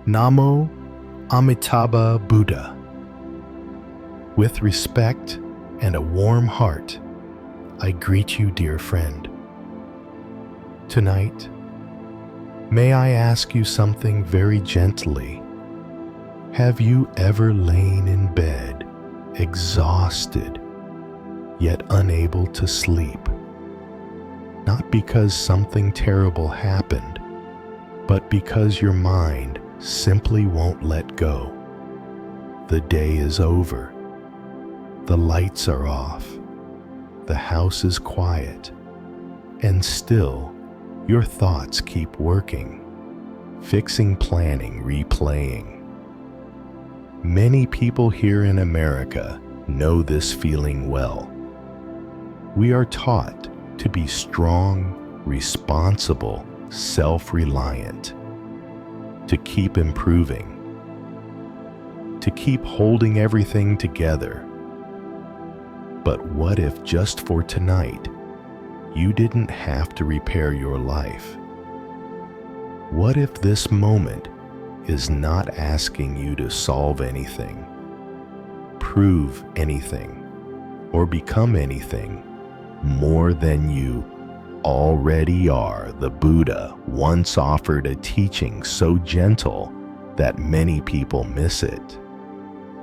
Namo Amitābha Buddha. With respect and a warm heart, I greet you, dear friend. Tonight, may I ask you something very gently? Have you ever lain in bed, exhausted, yet unable to sleep? Not because something terrible happened, but because your mind simply won't let go. The day is over. The lights are off. The house is quiet. And still, your thoughts keep working, fixing, planning, replaying. Many people here in America know this feeling well. We are taught to be strong, responsible, self-reliant, to keep improving, to keep holding everything together. But what if just for tonight, you didn't have to repair your life? What if this moment is not asking you to solve anything, prove anything, or become anything more than you already are? The Buddha once offered a teaching so gentle that many people miss it.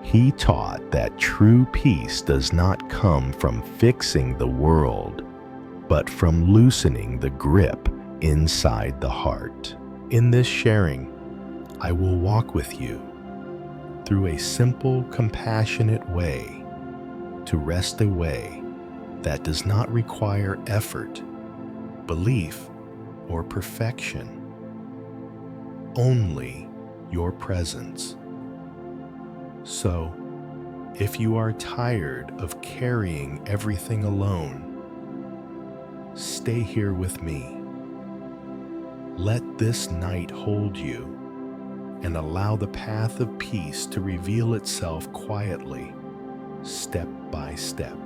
He taught that true peace does not come from fixing the world, but from loosening the grip inside the heart. In this sharing, I will walk with you through a simple, compassionate way to rest a way that does not require effort, belief, or perfection. Only your presence. So, if you are tired of carrying everything alone, stay here with me. Let this night hold you and allow the path of peace to reveal itself quietly, step by step.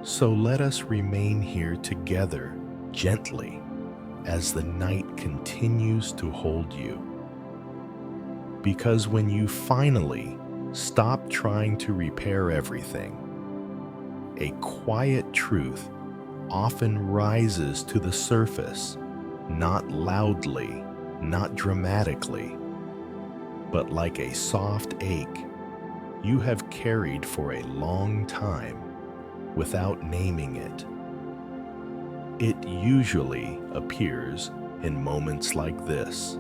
So let us remain here together gently as the night continues to hold you. Because when you finally stop trying to repair everything, a quiet truth often rises to the surface, not loudly, not dramatically, but like a soft ache you have carried for a long time without naming it. It usually appears in moments like this.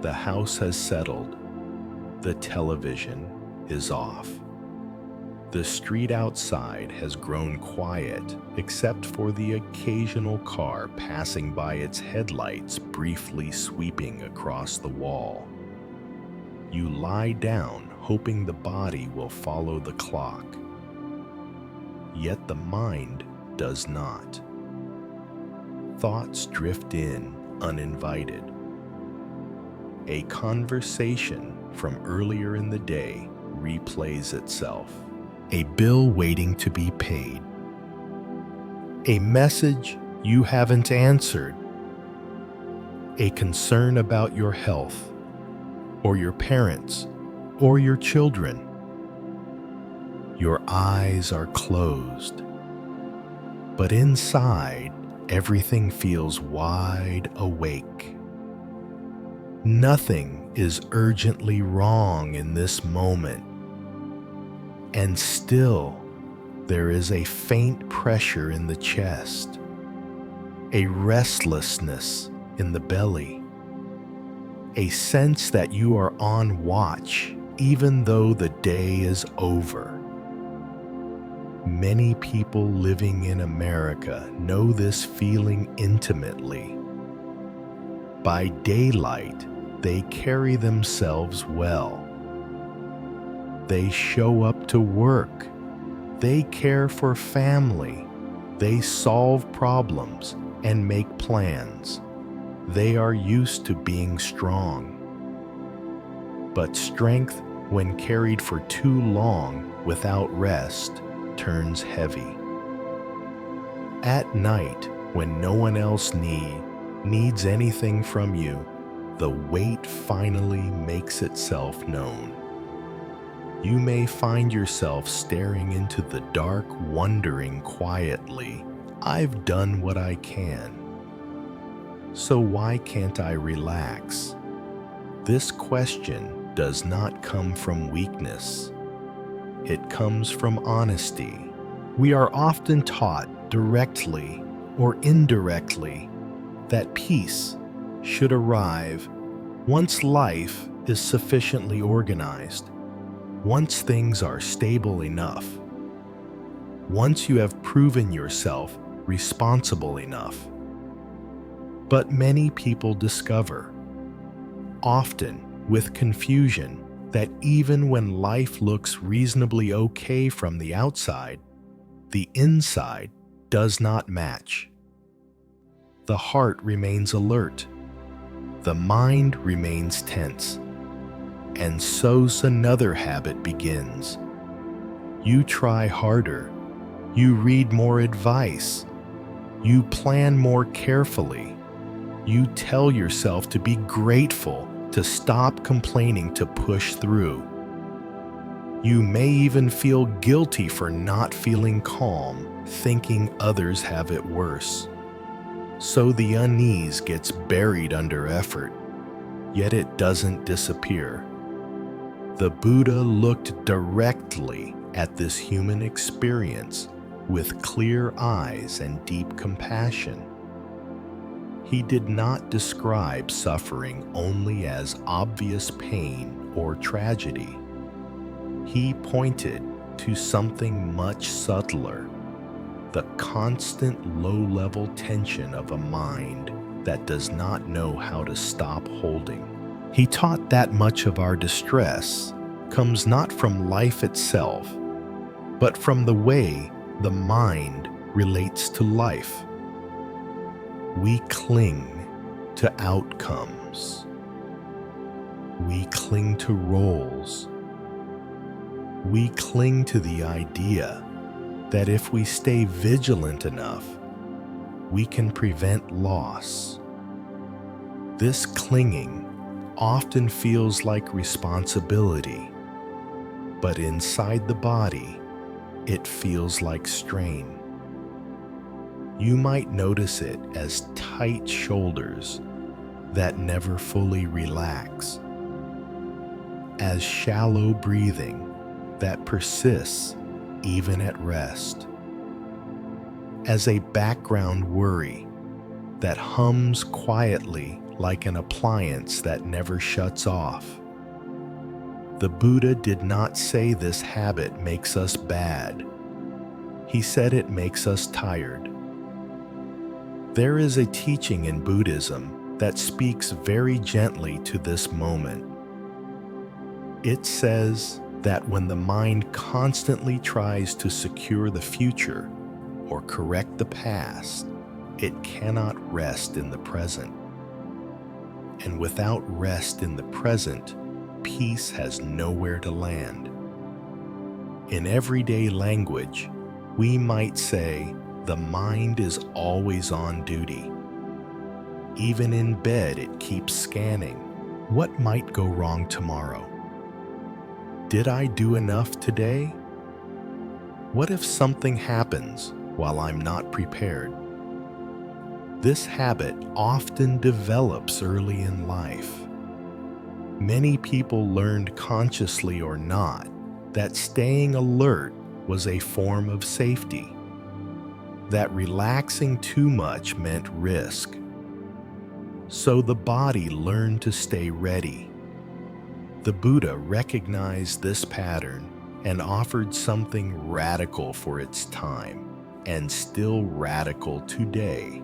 The house has settled. The television is off. The street outside has grown quiet except for the occasional car passing by, its headlights briefly sweeping across the wall. You lie down hoping the body will follow the clock. Yet the mind does not. Thoughts drift in uninvited. A conversation from earlier in the day replays itself. A bill waiting to be paid. A message you haven't answered. A concern about your health, or your parents, or your children. Your eyes are closed, but inside, everything feels wide awake. Nothing is urgently wrong in this moment, and still there is a faint pressure in the chest, a restlessness in the belly, a sense that you are on watch even though the day is over. Many people living in America know this feeling intimately. By daylight, they carry themselves well. They show up to work. They care for family. They solve problems and make plans. They are used to being strong. But strength, when carried for too long without rest, turns heavy. At night, when no one else needs anything from you, the weight finally makes itself known. You may find yourself staring into the dark, wondering quietly, "I've done what I can. So why can't I relax?" This question does not come from weakness. It comes from honesty. We are often taught, directly or indirectly, that peace should arrive once life is sufficiently organized, once things are stable enough, once you have proven yourself responsible enough. But many people discover, often with confusion, that even when life looks reasonably okay from the outside, the inside does not match. The heart remains alert, the mind remains tense, and so's another habit begins. You try harder, you read more advice, you plan more carefully, you tell yourself to be grateful, to stop complaining, to push through. You may even feel guilty for not feeling calm, thinking others have it worse. So the unease gets buried under effort, yet it doesn't disappear. The Buddha looked directly at this human experience with clear eyes and deep compassion. He did not describe suffering only as obvious pain or tragedy. He pointed to something much subtler, the constant low-level tension of a mind that does not know how to stop holding. He taught that much of our distress comes not from life itself, but from the way the mind relates to life. We cling to outcomes. We cling to roles. We cling to the idea that if we stay vigilant enough, we can prevent loss. This clinging often feels like responsibility, but inside the body, it feels like strain. You might notice it as tight shoulders that never fully relax, as shallow breathing that persists even at rest, as a background worry that hums quietly like an appliance that never shuts off. The Buddha did not say this habit makes us bad. He said it makes us tired. There is a teaching in Buddhism that speaks very gently to this moment. It says that when the mind constantly tries to secure the future or correct the past, it cannot rest in the present. And without rest in the present, peace has nowhere to land. In everyday language, we might say, the mind is always on duty. Even in bed, it keeps scanning. What might go wrong tomorrow? Did I do enough today? What if something happens while I'm not prepared? This habit often develops early in life. Many people learned consciously or not that staying alert was a form of safety, that relaxing too much meant risk. So the body learned to stay ready. The Buddha recognized this pattern and offered something radical for its time, and still radical today.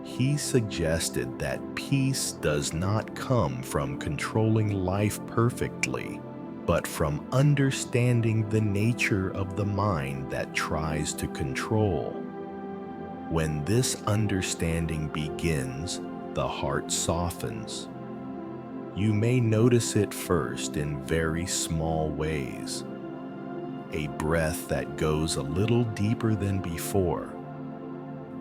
He suggested that peace does not come from controlling life perfectly, but from understanding the nature of the mind that tries to control. When this understanding begins, the heart softens. You may notice it first in very small ways. A breath that goes a little deeper than before.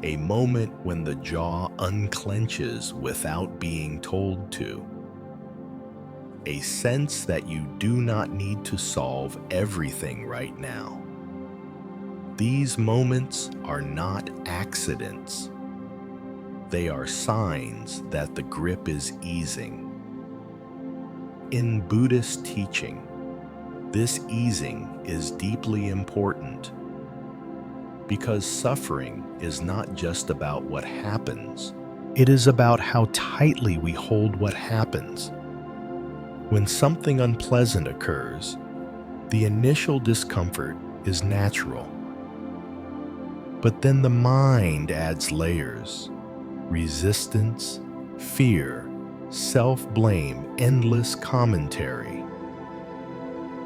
a moment when the jaw unclenches without being told to, a sense that you do not need to solve everything right now. These moments are not accidents. They are signs that the grip is easing. In Buddhist teaching, this easing is deeply important because suffering is not just about what happens. It is about how tightly we hold what happens. When something unpleasant occurs, the initial discomfort is natural. But then the mind adds layers: resistance, fear, self-blame, endless commentary.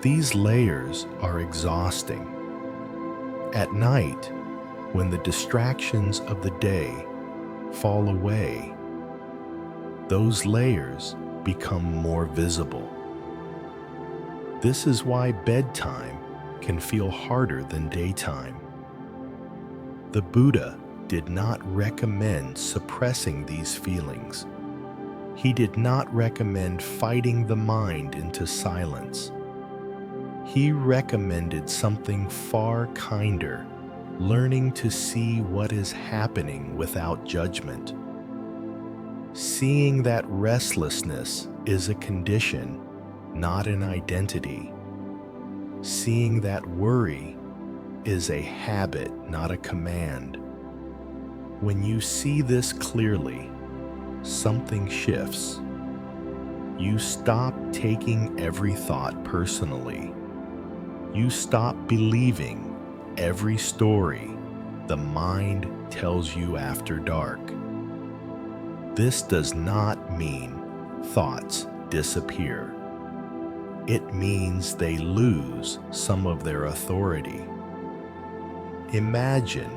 These layers are exhausting. At night, when the distractions of the day fall away, those layers become more visible. This is why bedtime can feel harder than daytime. The Buddha did not recommend suppressing these feelings. He did not recommend fighting the mind into silence. He recommended something far kinder: learning to see what is happening without judgment. Seeing that restlessness is a condition, not an identity. Seeing that worry is a habit, not a command. When you see this clearly, something shifts. You stop taking every thought personally. You stop believing every story the mind tells you after dark. This does not mean thoughts disappear. It means they lose some of their authority. Imagine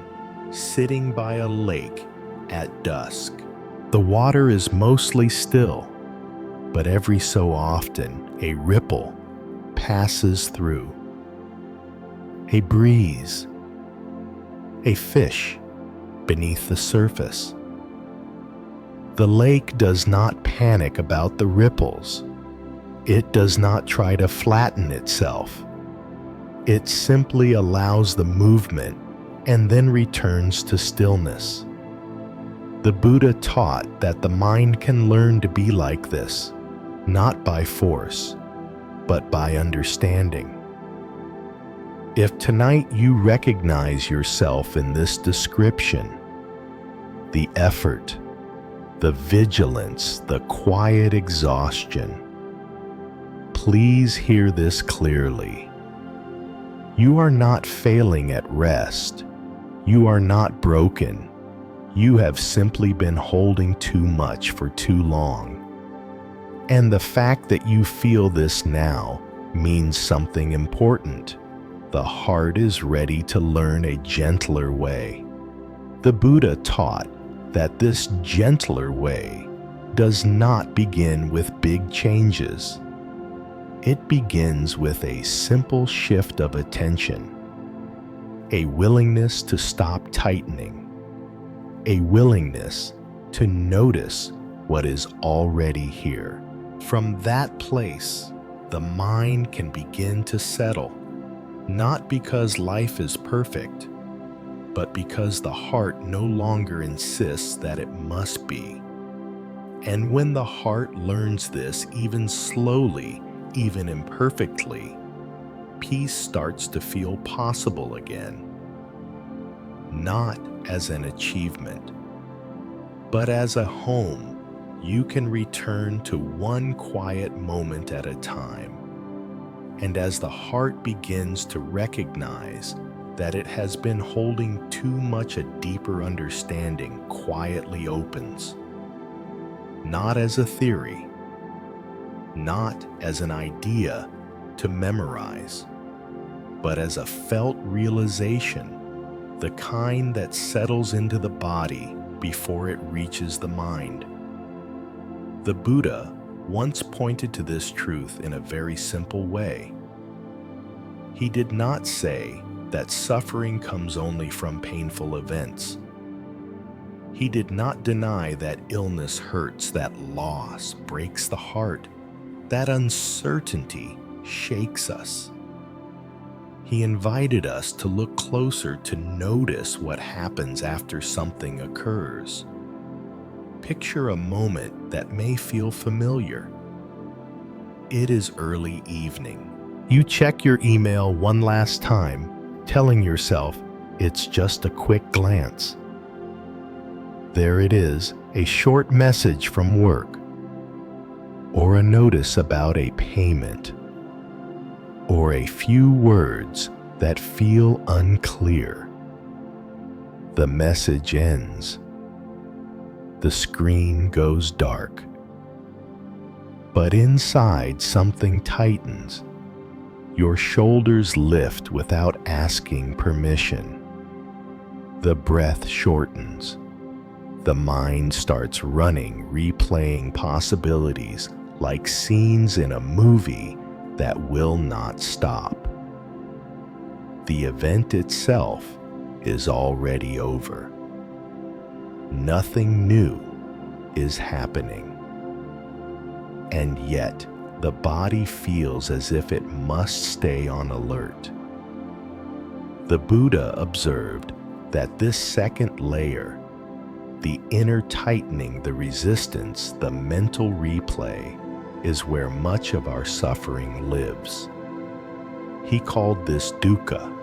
sitting by a lake at dusk. The water is mostly still, but every so often a ripple passes through. A breeze, a fish beneath the surface. The lake does not panic about the ripples. It does not try to flatten itself. It simply allows the movement and then returns to stillness. The Buddha taught that the mind can learn to be like this, not by force, but by understanding. If tonight you recognize yourself in this description, the effort, the vigilance, the quiet exhaustion, please hear this clearly. You are not failing at rest. You are not broken. You have simply been holding too much for too long. And the fact that you feel this now means something important. The heart is ready to learn a gentler way. The Buddha taught that this gentler way does not begin with big changes. It begins with a simple shift of attention, a willingness to stop tightening, a willingness to notice what is already here. From that place, the mind can begin to settle, not because life is perfect, but because the heart no longer insists that it must be. And when the heart learns this, even slowly, even imperfectly, peace starts to feel possible again. Not as an achievement, but as a home you can return to one quiet moment at a time. And as the heart begins to recognize that it has been holding too much, a deeper understanding quietly opens. Not as a theory, not as an idea to memorize, but as a felt realization, the kind that settles into the body before it reaches the mind. The Buddha once pointed to this truth in a very simple way. He did not say that suffering comes only from painful events. He did not deny that illness hurts, that loss breaks the heart, that uncertainty shakes us. He invited us to look closer, to notice what happens after something occurs. Picture a moment that may feel familiar. It is early evening. You check your email one last time, telling yourself it's just a quick glance. There it is, a short message from work, or a notice about a payment, or a few words that feel unclear. The message ends. The screen goes dark. But inside, something tightens. Your shoulders lift without asking permission. The breath shortens. The mind starts running, replaying possibilities like scenes in a movie that will not stop. The event itself is already over. Nothing new is happening. And yet, the body feels as if it must stay on alert. The Buddha observed that this second layer, the inner tightening, the resistance, the mental replay, is where much of our suffering lives. He called this dukkha,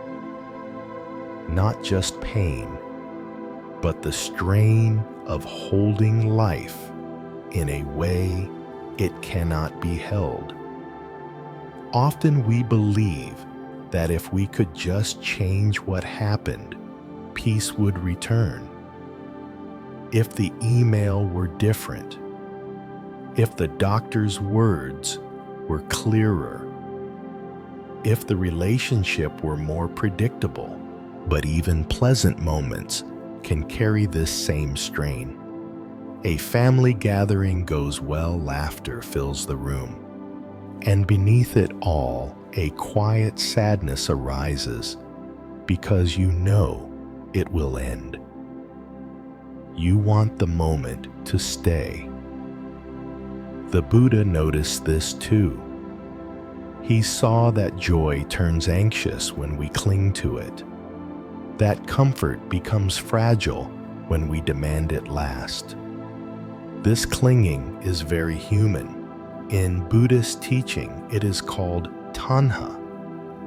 not just pain, but the strain of holding life in a way it cannot be held. Often we believe that if we could just change what happened, peace would return. If the email were different, if the doctor's words were clearer, if the relationship were more predictable. But even pleasant moments can carry this same strain. A family gathering goes well, laughter fills the room, and beneath it all, a quiet sadness arises because you know it will end. You want the moment to stay. The Buddha noticed this too. He saw that joy turns anxious when we cling to it, that comfort becomes fragile when we demand it last. This clinging is very human. In Buddhist teaching, it is called tanha,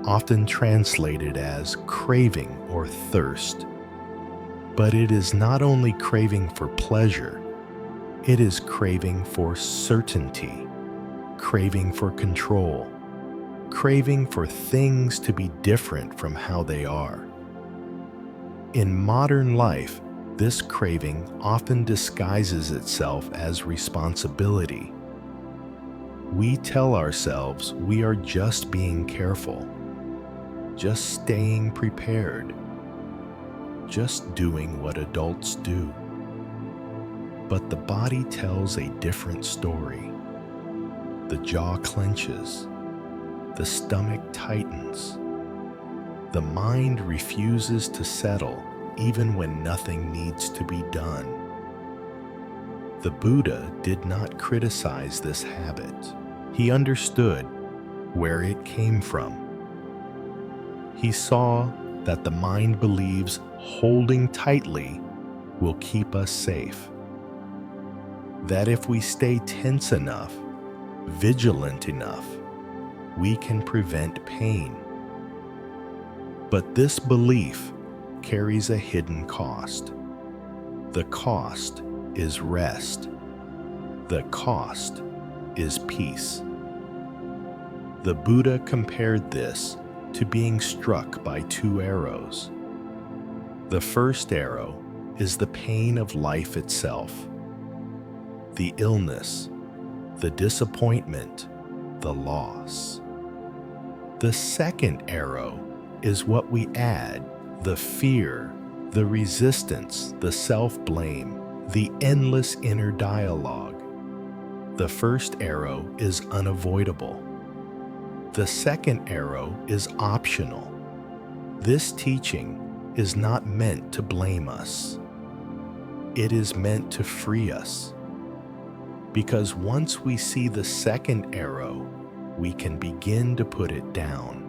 often translated as craving or thirst. But it is not only craving for pleasure, it is craving for certainty, craving for control, craving for things to be different from how they are. In modern life, this craving often disguises itself as responsibility. We tell ourselves we are just being careful, just staying prepared, just doing what adults do. But the body tells a different story. The jaw clenches, the stomach tightens, the mind refuses to settle even when nothing needs to be done. The Buddha did not criticize this habit. He understood where it came from. He saw that the mind believes holding tightly will keep us safe. That if we stay tense enough, vigilant enough, we can prevent pain. But this belief carries a hidden cost. The cost is rest. The cost is peace. The Buddha compared this to being struck by two arrows. The first arrow is the pain of life itself, the illness, the disappointment, the loss. The second arrow is what we add, the fear, the resistance, the self-blame, the endless inner dialogue. The first arrow is unavoidable. The second arrow is optional. This teaching is not meant to blame us. It is meant to free us. Because once we see the second arrow, we can begin to put it down.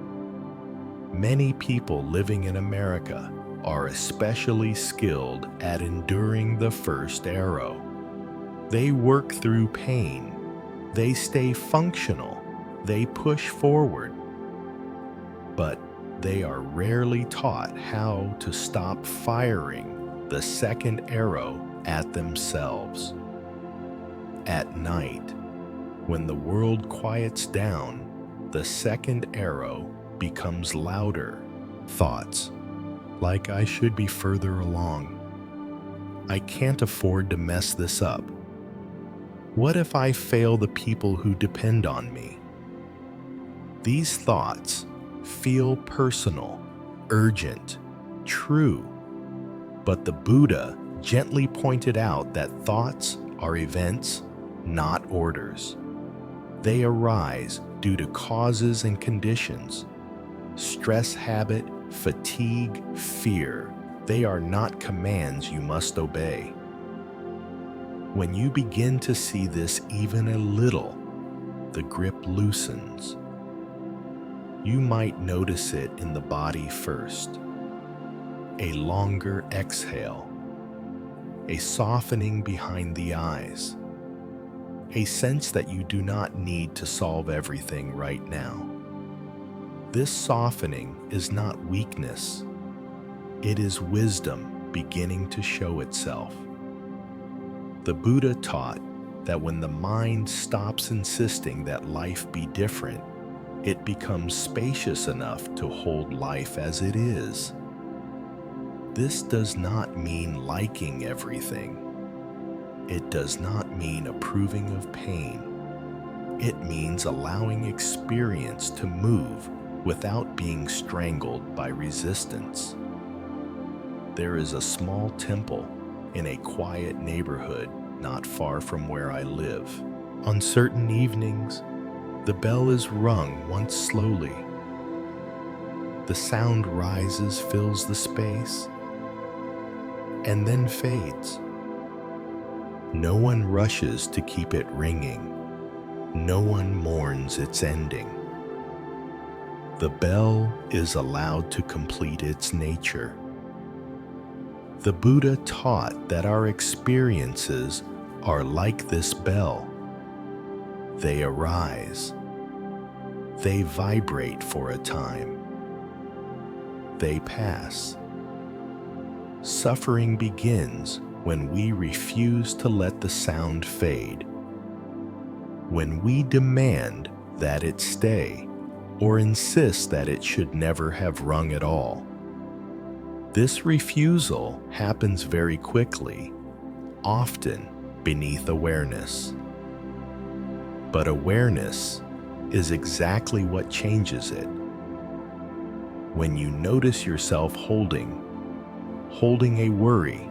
Many people living in America are especially skilled at enduring the first arrow. They work through pain. They stay functional. They push forward. But they are rarely taught how to stop firing the second arrow at themselves. At night, when the world quiets down, the second arrow becomes louder. Thoughts like, I should be further along. I can't afford to mess this up. What if I fail the people who depend on me? These thoughts feel personal, urgent, true. But the Buddha gently pointed out that thoughts are events, not orders. They arise due to causes and conditions. Stress habit, fatigue, fear. They are not commands you must obey. When you begin to see this even a little, the grip loosens. You might notice it in the body first. A longer exhale. A softening behind the eyes. A sense that you do not need to solve everything right now. This softening is not weakness. It is wisdom beginning to show itself. The Buddha taught that when the mind stops insisting that life be different, it becomes spacious enough to hold life as it is. This does not mean liking everything. It does not mean approving of pain. It means allowing experience to move without being strangled by resistance. There is a small temple in a quiet neighborhood not far from where I live. On certain evenings, the bell is rung once slowly. The sound rises, fills the space, and then fades. No one rushes to keep it ringing. No one mourns its ending. The bell is allowed to complete its nature. The Buddha taught that our experiences are like this bell. They arise. They vibrate for a time. They pass. Suffering begins when we refuse to let the sound fade. When we demand that it stay, or insist that it should never have rung at all. This refusal happens very quickly, often beneath awareness. But awareness is exactly what changes it. When you notice yourself holding a worry,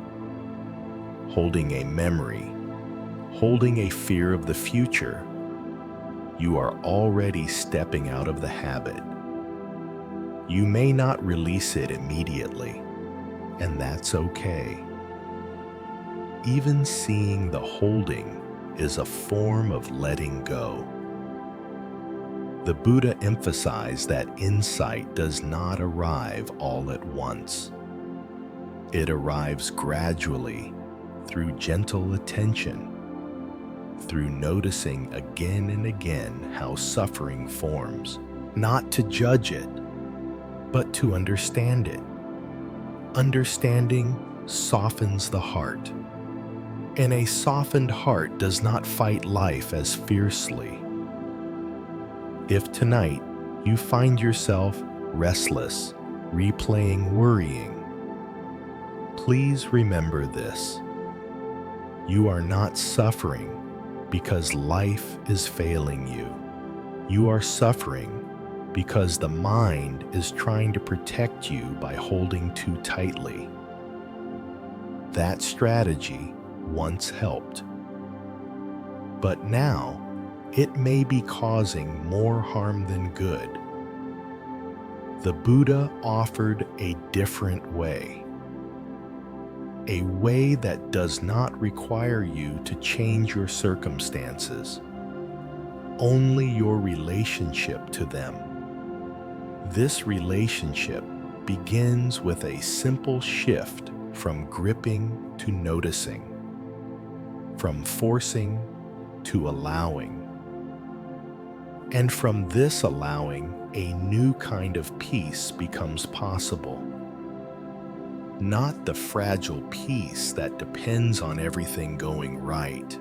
holding a memory, holding a fear of the future, you are already stepping out of the habit. You may not release it immediately, and that's okay. Even seeing the holding is a form of letting go. The Buddha emphasized that insight does not arrive all at once. It arrives gradually through gentle attention, through noticing again and again how suffering forms, not to judge it, but to understand it. Understanding softens the heart, and a softened heart does not fight life as fiercely. If tonight you find yourself restless, replaying worrying, please remember this. You are not suffering because life is failing you. You are suffering because the mind is trying to protect you by holding too tightly. That strategy once helped, but now it may be causing more harm than good. The Buddha offered a different way, a way that does not require you to change your circumstances, only your relationship to them. This relationship begins with a simple shift from gripping to noticing, from forcing to allowing. And from this allowing, a new kind of peace becomes possible. Not the fragile peace that depends on everything going right,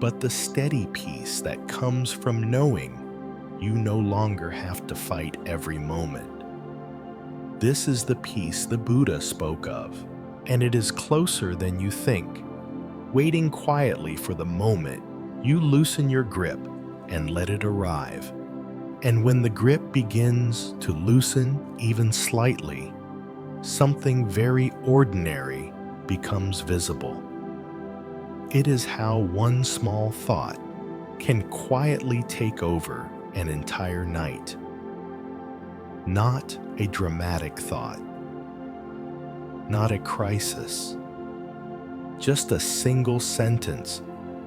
but the steady peace that comes from knowing you no longer have to fight every moment. This is the peace the Buddha spoke of, and it is closer than you think. Waiting quietly for the moment, you loosen your grip and let it arrive. And when the grip begins to loosen even slightly, something very ordinary becomes visible. It is how one small thought can quietly take over an entire night. Not a dramatic thought, not a crisis, just a single sentence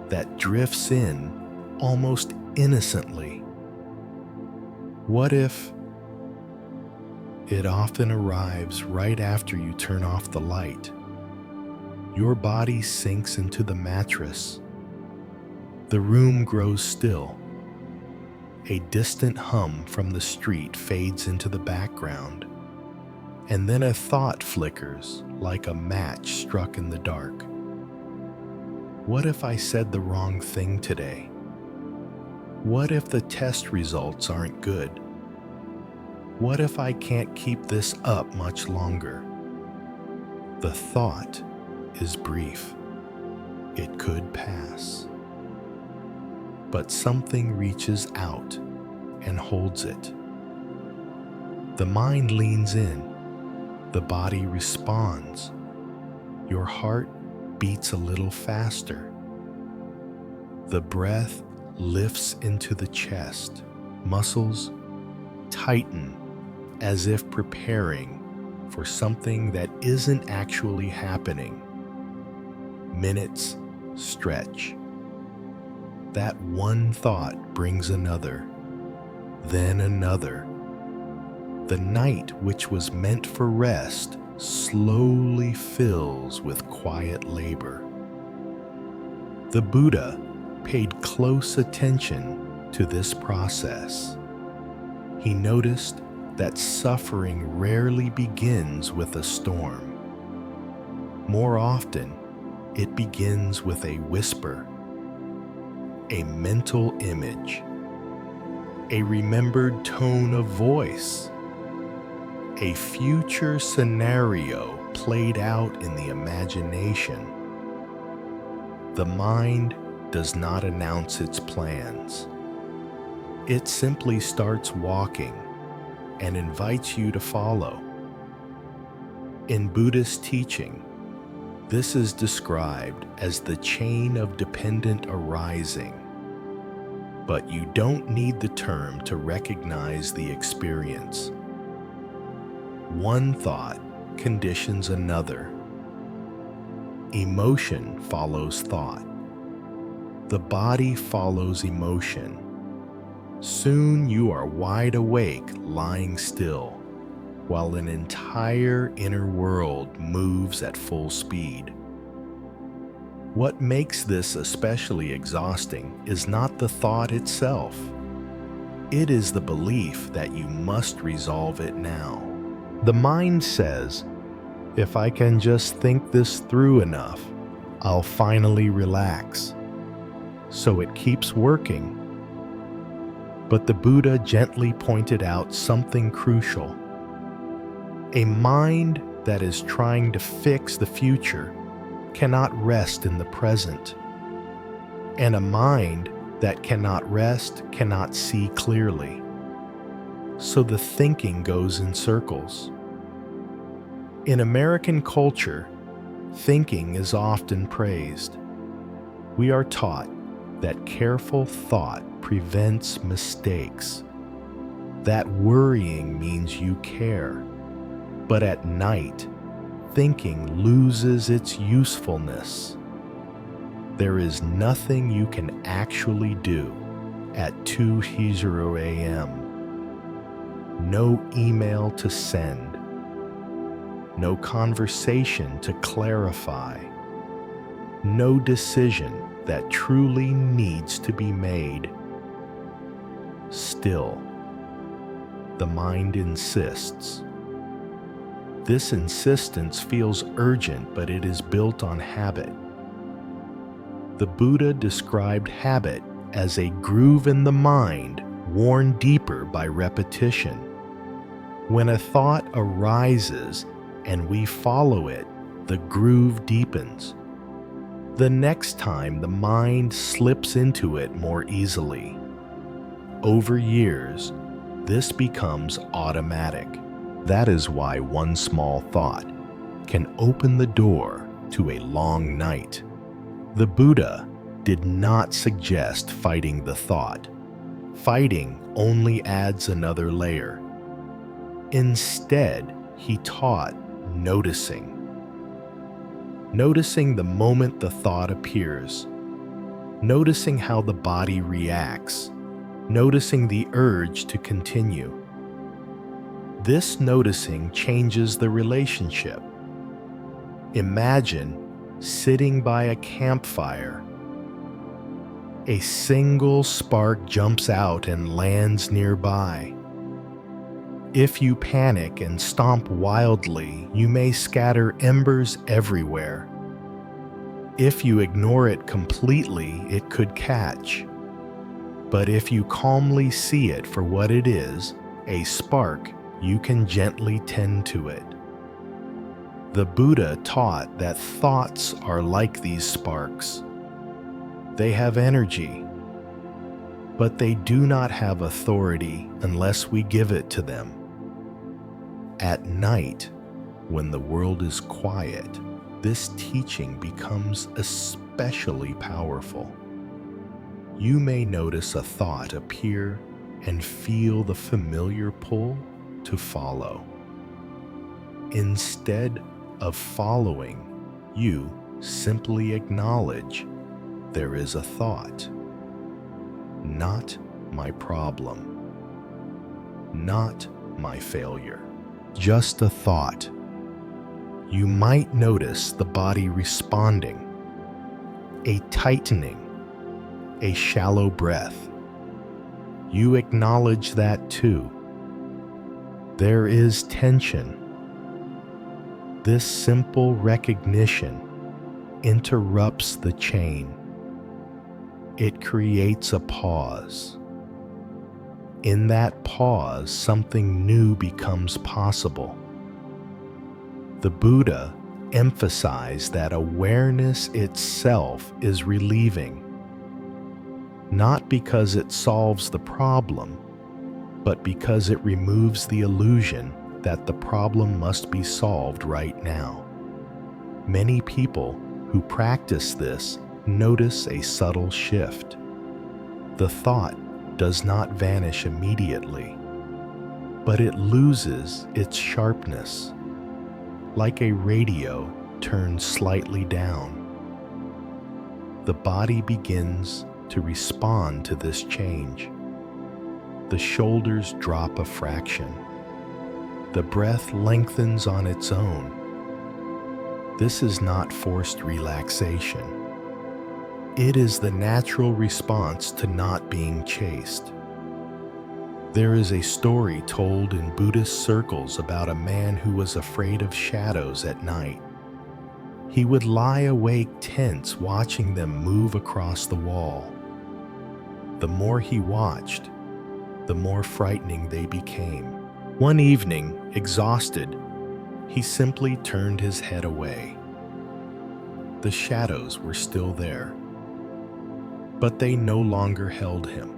that drifts in almost innocently. What if? It often arrives right after you turn off the light. Your body sinks into the mattress. The room grows still. A distant hum from the street fades into the background, and then a thought flickers like a match struck in the dark. What if I said the wrong thing today? What if the test results aren't good? What if I can't keep this up much longer? The thought is brief. It could pass. But something reaches out and holds it. The mind leans in. The body responds. Your heart beats a little faster. The breath lifts into the chest. Muscles tighten as if preparing for something that isn't actually happening. Minutes stretch. That one thought brings another, then another. The night which was meant for rest slowly fills with quiet labor. The Buddha paid close attention to this process. He noticed that suffering rarely begins with a storm. More often, it begins with a whisper, a mental image, a remembered tone of voice, a future scenario played out in the imagination. The mind does not announce its plans. It simply starts walking and invites you to follow. In Buddhist teaching, this is described as the chain of dependent arising. But you don't need the term to recognize the experience. One thought conditions another. Emotion follows thought. The body follows emotion. Soon you are wide awake, lying still, while an entire inner world moves at full speed. What makes this especially exhausting is not the thought itself. It is the belief that you must resolve it now. The mind says, if I can just think this through enough, I'll finally relax. So it keeps working. But the Buddha gently pointed out something crucial. A mind that is trying to fix the future cannot rest in the present. And a mind that cannot rest cannot see clearly. So the thinking goes in circles. In American culture, thinking is often praised. We are taught that careful thought prevents mistakes, that worrying means you care. But at night, thinking loses its usefulness. There is nothing you can actually do at 2:00 a.m. No email to send. No conversation to clarify. No decision that truly needs to be made. Still, the mind insists. This insistence feels urgent, but it is built on habit. The Buddha described habit as a groove in the mind worn deeper by repetition. When a thought arises and we follow it, the groove deepens. The next time, the mind slips into it more easily. Over years, this becomes automatic. That is why one small thought can open the door to a long night. The Buddha did not suggest fighting the thought. Fighting only adds another layer. Instead, he taught noticing. Noticing the moment the thought appears. Noticing how the body reacts. Noticing the urge to continue. This noticing changes the relationship. Imagine sitting by a campfire. A single spark jumps out and lands nearby. If you panic and stomp wildly, you may scatter embers everywhere. If you ignore it completely, it could catch. But if you calmly see it for what it is, a spark, you can gently tend to it. The Buddha taught that thoughts are like these sparks. They have energy, but they do not have authority unless we give it to them. At night, when the world is quiet, this teaching becomes especially powerful. You may notice a thought appear and feel the familiar pull to follow. Instead of following, you simply acknowledge there is a thought. Not my problem. Not my failure. Just a thought. You might notice the body responding, a tightening, a shallow breath. You acknowledge that too. There is tension. This simple recognition interrupts the chain. It creates a pause. In that pause, something new becomes possible. The Buddha emphasized that awareness itself is relieving, not because it solves the problem, but because it removes the illusion that the problem must be solved right now. Many people who practice this notice a subtle shift. The thought does not vanish immediately, but it loses its sharpness, like a radio turned slightly down. The body begins to respond to this change. The shoulders drop a fraction. The breath lengthens on its own. This is not forced relaxation. It is the natural response to not being chased. There is a story told in Buddhist circles about a man who was afraid of shadows at night. He would lie awake tense, watching them move across the wall. The more he watched, the more frightening they became. One evening, exhausted, he simply turned his head away. The shadows were still there, but they no longer held him.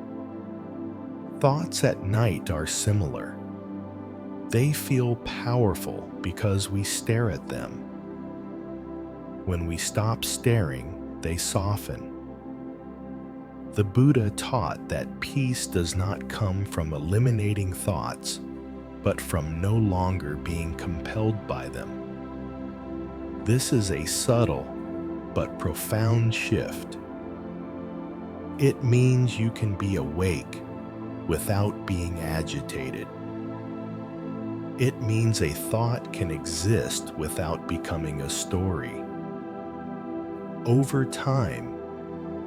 Thoughts at night are similar. They feel powerful because we stare at them. When we stop staring, they soften. The Buddha taught that peace does not come from eliminating thoughts, but from no longer being compelled by them. This is a subtle but profound shift. It means you can be awake without being agitated. It means a thought can exist without becoming a story. Over time,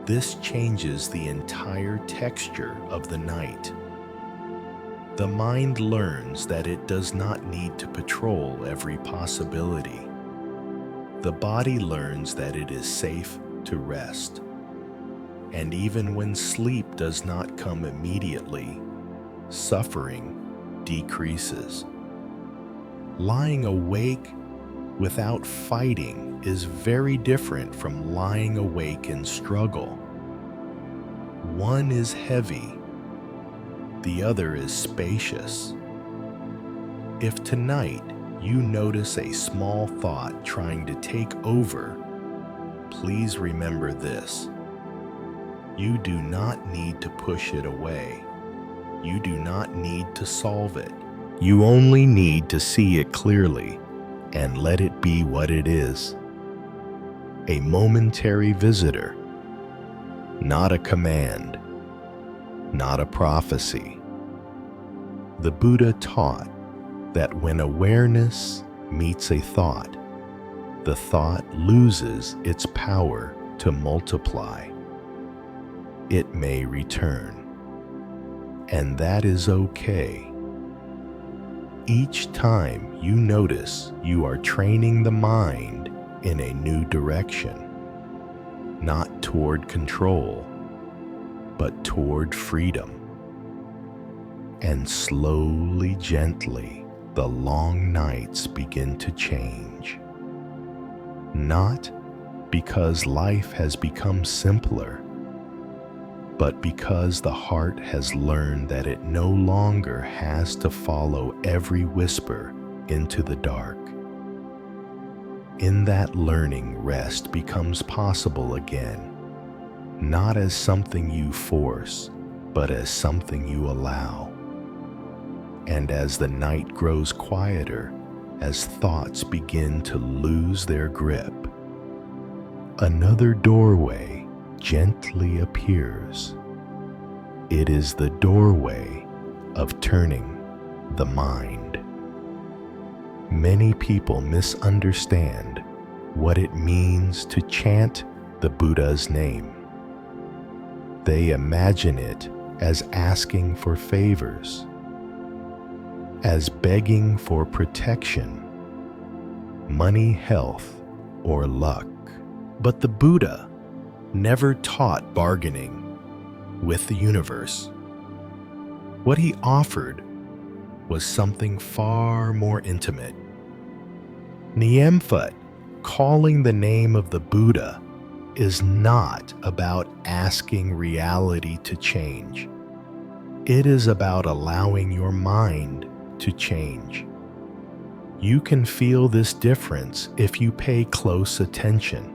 this changes the entire texture of the night. The mind learns that it does not need to patrol every possibility. The body learns that it is safe to rest. And even when sleep does not come immediately, suffering decreases. Lying awake without fighting is very different from lying awake in struggle. One is heavy, the other is spacious. If tonight you notice a small thought trying to take over, please remember this. You do not need to push it away. You do not need to solve it. You only need to see it clearly and let it be what it is. A momentary visitor, not a command, not a prophecy. The Buddha taught that when awareness meets a thought, the thought loses its power to multiply. It may return, and that is okay. Each time you notice you are training the mind in a new direction, not toward control, but toward freedom. And slowly, gently, the long nights begin to change. Not because life has become simpler, but because the heart has learned that it no longer has to follow every whisper into the dark. In that learning, rest becomes possible again, not as something you force, but as something you allow. And as the night grows quieter, as thoughts begin to lose their grip, another doorway gently appears. It is the doorway of turning the mind. Many people misunderstand what it means to chant the Buddha's name. They imagine it as asking for favors, as begging for protection, money, health, or luck. But the Buddha never taught bargaining with the universe. What he offered was something far more intimate. Nyemphet, calling the name of the Buddha, is not about asking reality to change. It is about allowing your mind to change. You can feel this difference if you pay close attention.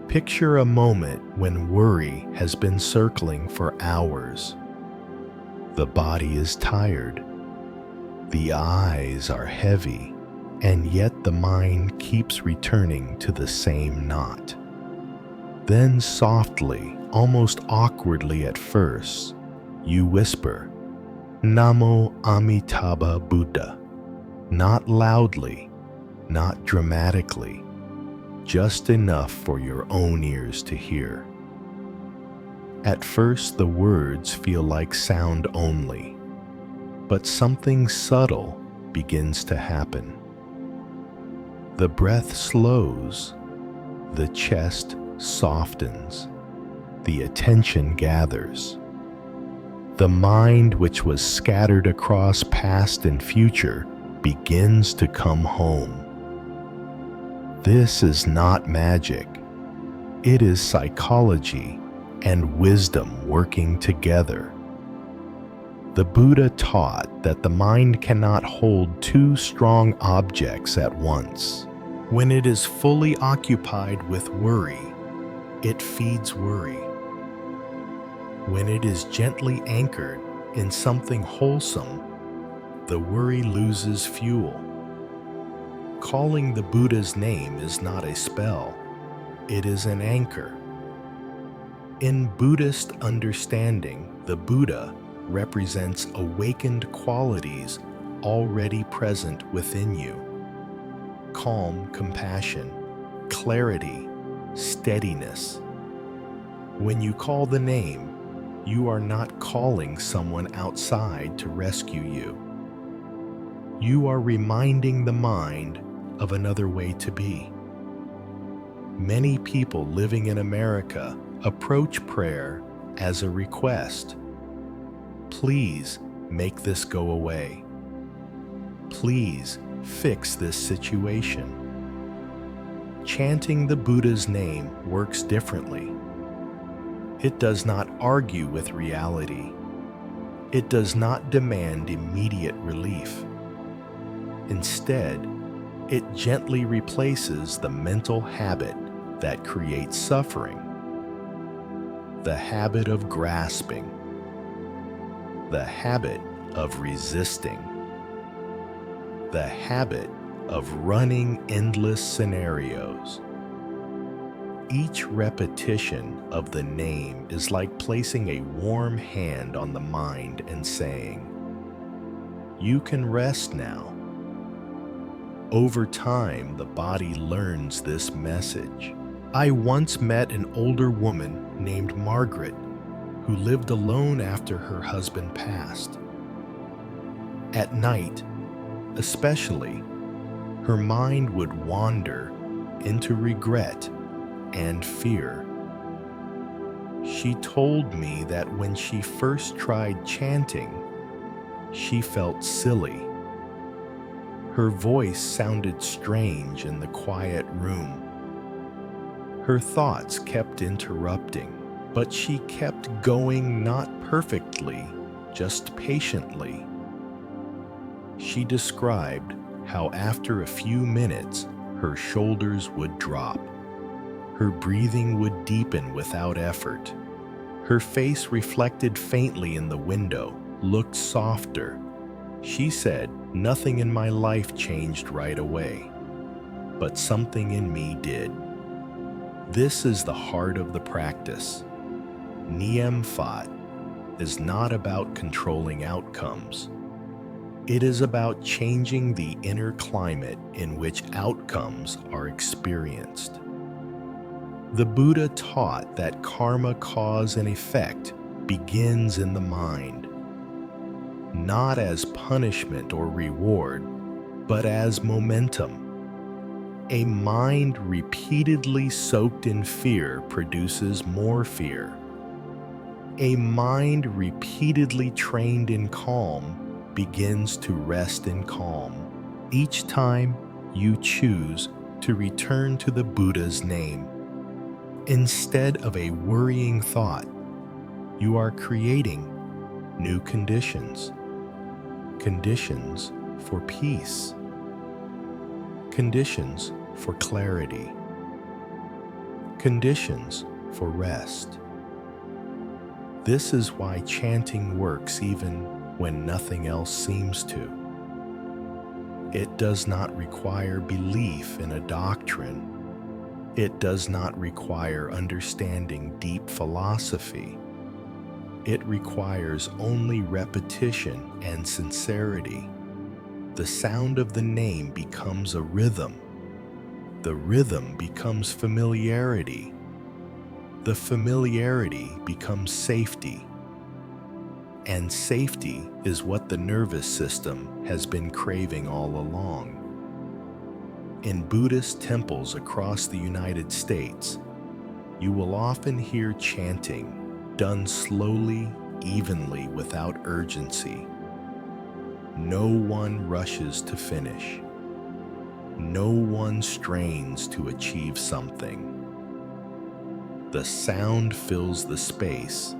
Picture a moment when worry has been circling for hours. The body is tired. The eyes are heavy, and yet the mind keeps returning to the same knot. Then softly, almost awkwardly at first, you whisper, "Namo Amitābha Buddha." Not loudly, not dramatically, just enough for your own ears to hear. At first, the words feel like sound only, but something subtle begins to happen. The breath slows, the chest softens, the attention gathers. The mind, which was scattered across past and future, begins to come home. This is not magic. It is psychology and wisdom working together. The Buddha taught that the mind cannot hold two strong objects at once. When it is fully occupied with worry, it feeds worry. When it is gently anchored in something wholesome, the worry loses fuel. Calling the Buddha's name is not a spell, it is an anchor. In Buddhist understanding, the Buddha represents awakened qualities already present within you. Calm, compassion, clarity, steadiness. When you call the name, you are not calling someone outside to rescue you. You are reminding the mind of another way to be. Many people living in America approach prayer as a request. Please make this go away. Please fix this situation. Chanting the Buddha's name works differently. It does not argue with reality. It does not demand immediate relief. Instead, it gently replaces the mental habit that creates suffering. The habit of grasping. The habit of resisting. The habit of running endless scenarios. Each repetition of the name is like placing a warm hand on the mind and saying, "You can rest now." Over time, the body learns this message. I once met an older woman named Margaret who lived alone after her husband passed. At night, especially, her mind would wander into regret and fear. She told me that when she first tried chanting, she felt silly. Her voice sounded strange in the quiet room. Her thoughts kept interrupting, but she kept going, not perfectly, just patiently. She described how after a few minutes, her shoulders would drop. Her breathing would deepen without effort. Her face, reflected faintly in the window, looked softer. She said, "Nothing in my life changed right away, but something in me did." This is the heart of the practice. Niem Phot is not about controlling outcomes. It is about changing the inner climate in which outcomes are experienced. The Buddha taught that karma, cause and effect, begins in the mind, not as punishment or reward, but as momentum. A mind repeatedly soaked in fear produces more fear. A mind repeatedly trained in calm begins to rest in calm. Each time you choose to return to the Buddha's name, instead of a worrying thought, you are creating new conditions. Conditions for peace. Conditions for clarity. Conditions for rest. This is why chanting works even when nothing else seems to. It does not require belief in a doctrine. It does not require understanding deep philosophy. It requires only repetition and sincerity. The sound of the name becomes a rhythm. The rhythm becomes familiarity. The familiarity becomes safety. And safety is what the nervous system has been craving all along. In Buddhist temples across the United States, you will often hear chanting done slowly, evenly, without urgency. No one rushes to finish. No one strains to achieve something. The sound fills the space,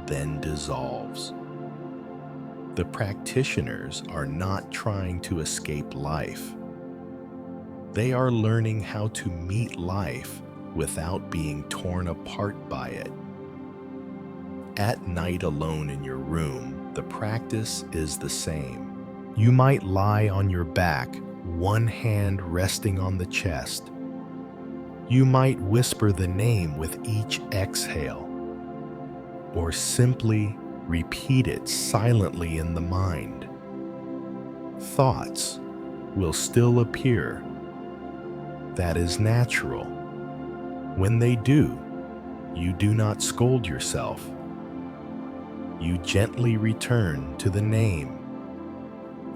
then dissolves. The practitioners are not trying to escape life. They are learning how to meet life without being torn apart by it. At night alone in your room, the practice is the same. You might lie on your back, one hand resting on the chest. You might whisper the name with each exhale, or simply repeat it silently in the mind. Thoughts will still appear. That is natural. When they do, you do not scold yourself. You gently return to the name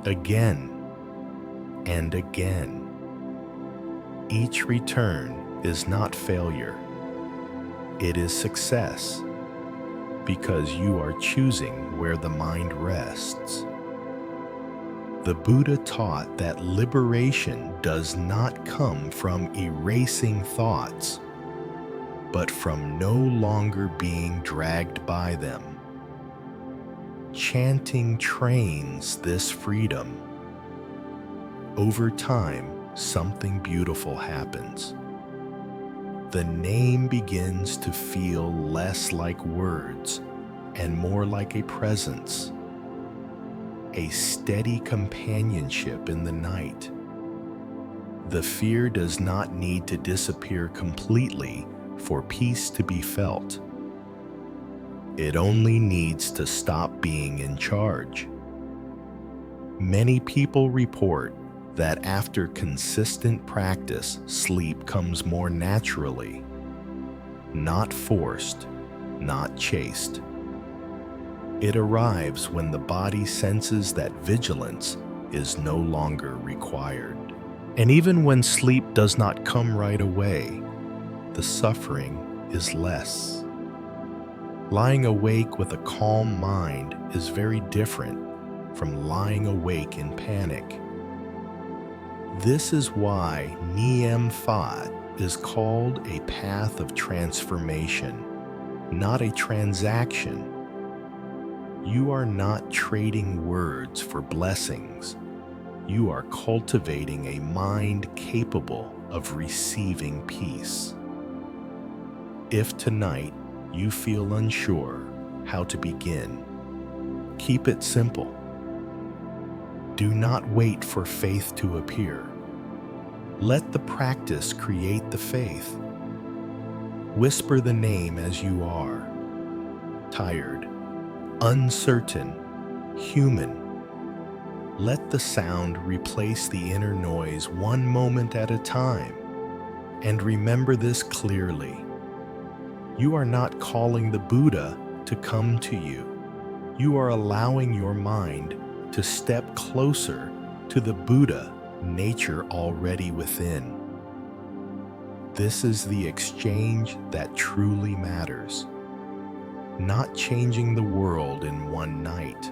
again and again. Each return is not failure. It is success, because you are choosing where the mind rests. The Buddha taught that liberation does not come from erasing thoughts, but from no longer being dragged by them. Chanting trains this freedom. Over time, something beautiful happens. The name begins to feel less like words and more like a presence, a steady companionship in the night. The fear does not need to disappear completely for peace to be felt. It only needs to stop being in charge. Many people report that after consistent practice, sleep comes more naturally, not forced, not chased. It arrives when the body senses that vigilance is no longer required. And even when sleep does not come right away, the suffering is less. Lying awake with a calm mind is very different from lying awake in panic. This is why Amitābha is called a path of transformation, not a transaction. You are not trading words for blessings. You are cultivating a mind capable of receiving peace. If tonight you feel unsure how to begin, keep it simple. Do not wait for faith to appear. Let the practice create the faith. Whisper the name as you are, tired, uncertain, human. Let the sound replace the inner noise one moment at a time. And remember this clearly. You are not calling the Buddha to come to you. You are allowing your mind to step closer to the Buddha nature already within. This is the exchange that truly matters. Not changing the world in one night,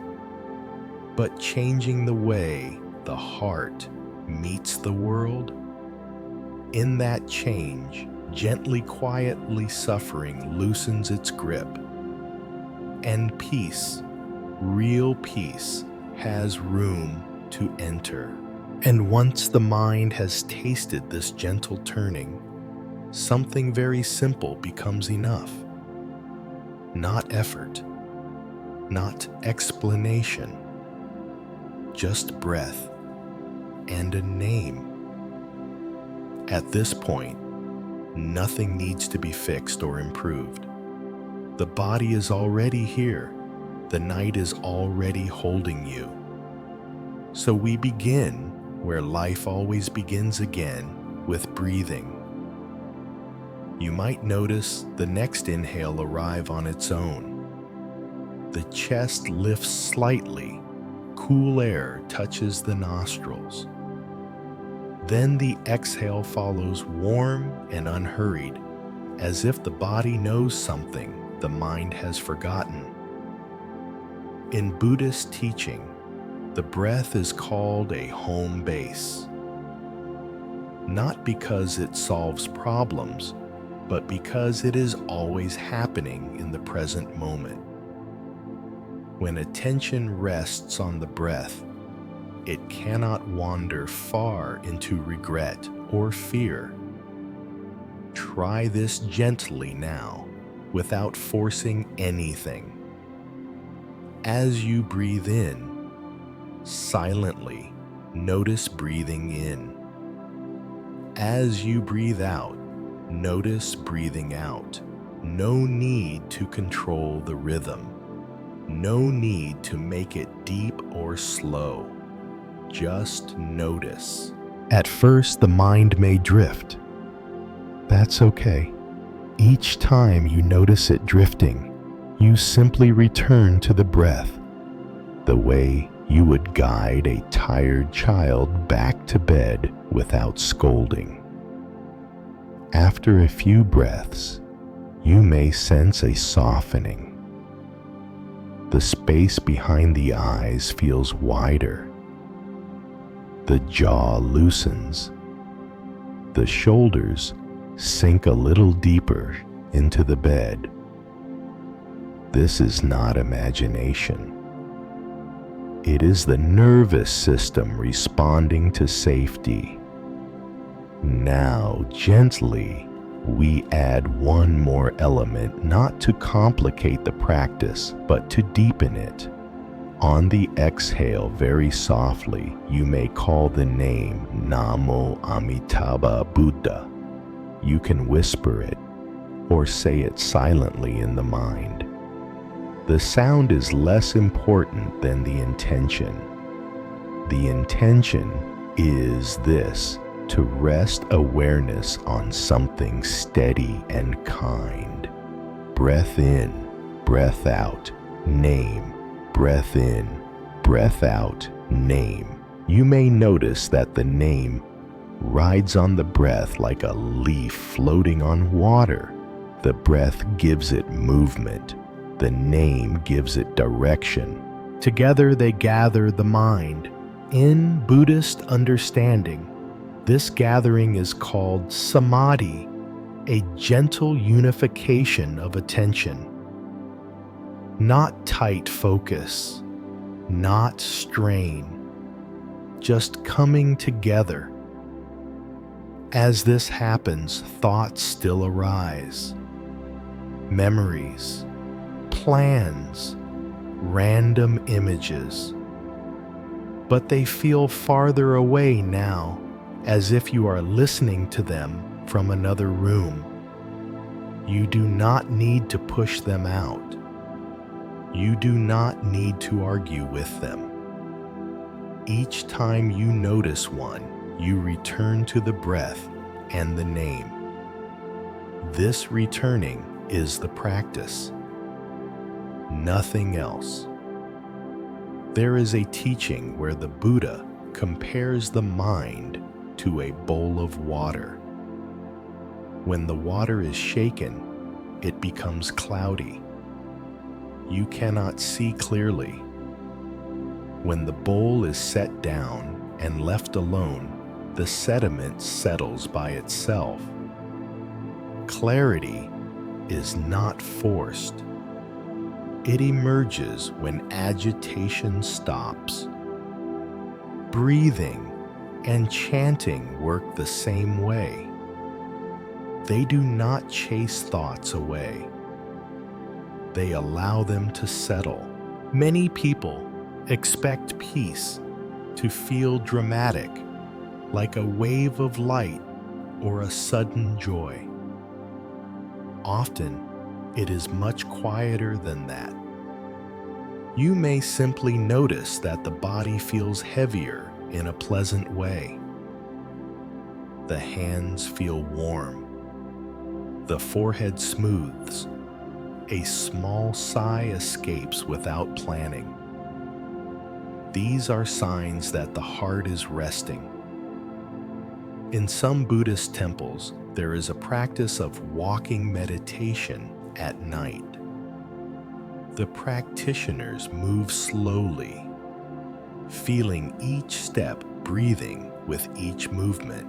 but changing the way the heart meets the world. In that change, gently, quietly suffering loosens its grip, and peace, real peace, has room to enter. And once the mind has tasted this gentle turning, something very simple becomes enough. Not effort, not explanation, just breath and a name. At this point, nothing needs to be fixed or improved. The body is already here. The night is already holding you. So we begin where life always begins again, with breathing. You might notice the next inhale arrive on its own. The chest lifts slightly. Cool air touches the nostrils. Then the exhale follows warm and unhurried, as if the body knows something the mind has forgotten. In Buddhist teaching, the breath is called a home base. Not because it solves problems, but because it is always happening in the present moment. When attention rests on the breath, it cannot wander far into regret or fear. Try this gently now, without forcing anything. As you breathe in, silently notice breathing in. As you breathe out, notice breathing out. No need to control the rhythm. No need to make it deep or slow. Just notice. At first, the mind may drift. That's okay. Each time you notice it drifting, you simply return to the breath, the way you would guide a tired child back to bed without scolding. After a few breaths, you may sense a softening. The space behind the eyes feels wider. The jaw loosens. The shoulders sink a little deeper into the bed. This is not imagination. It is the nervous system responding to safety. Now, gently, we add one more element, not to complicate the practice, but to deepen it. On the exhale, very softly, you may call the name Namo Amitābha Buddha. You can whisper it or say it silently in the mind. The sound is less important than the intention. The intention is this: to rest awareness on something steady and kind. Breath in, breath out, name. Breath in, breath out, name. You may notice that the name rides on the breath like a leaf floating on water. The breath gives it movement. The name gives it direction. Together they gather the mind. In Buddhist understanding, this gathering is called samadhi, a gentle unification of attention. Not tight focus, not strain, just coming together. As this happens, thoughts still arise. Memories, plans, random images. But they feel farther away now, as if you are listening to them from another room. You do not need to push them out. You do not need to argue with them. Each time you notice one, you return to the breath and the name. This returning is the practice. Nothing else. There is a teaching where the Buddha compares the mind to a bowl of water. When the water is shaken, it becomes cloudy. You cannot see clearly. When the bowl is set down and left alone, the sediment settles by itself. Clarity is not forced. It emerges when agitation stops. Breathing and chanting work the same way. They do not chase thoughts away. They allow them to settle. Many people expect peace to feel dramatic, like a wave of light or a sudden joy. Often, it is much quieter than that. You may simply notice that the body feels heavier in a pleasant way. The hands feel warm. The forehead smooths. A small sigh escapes without planning. These are signs that the heart is resting. In some Buddhist temples, there is a practice of walking meditation at night. The practitioners move slowly, feeling each step, breathing with each movement.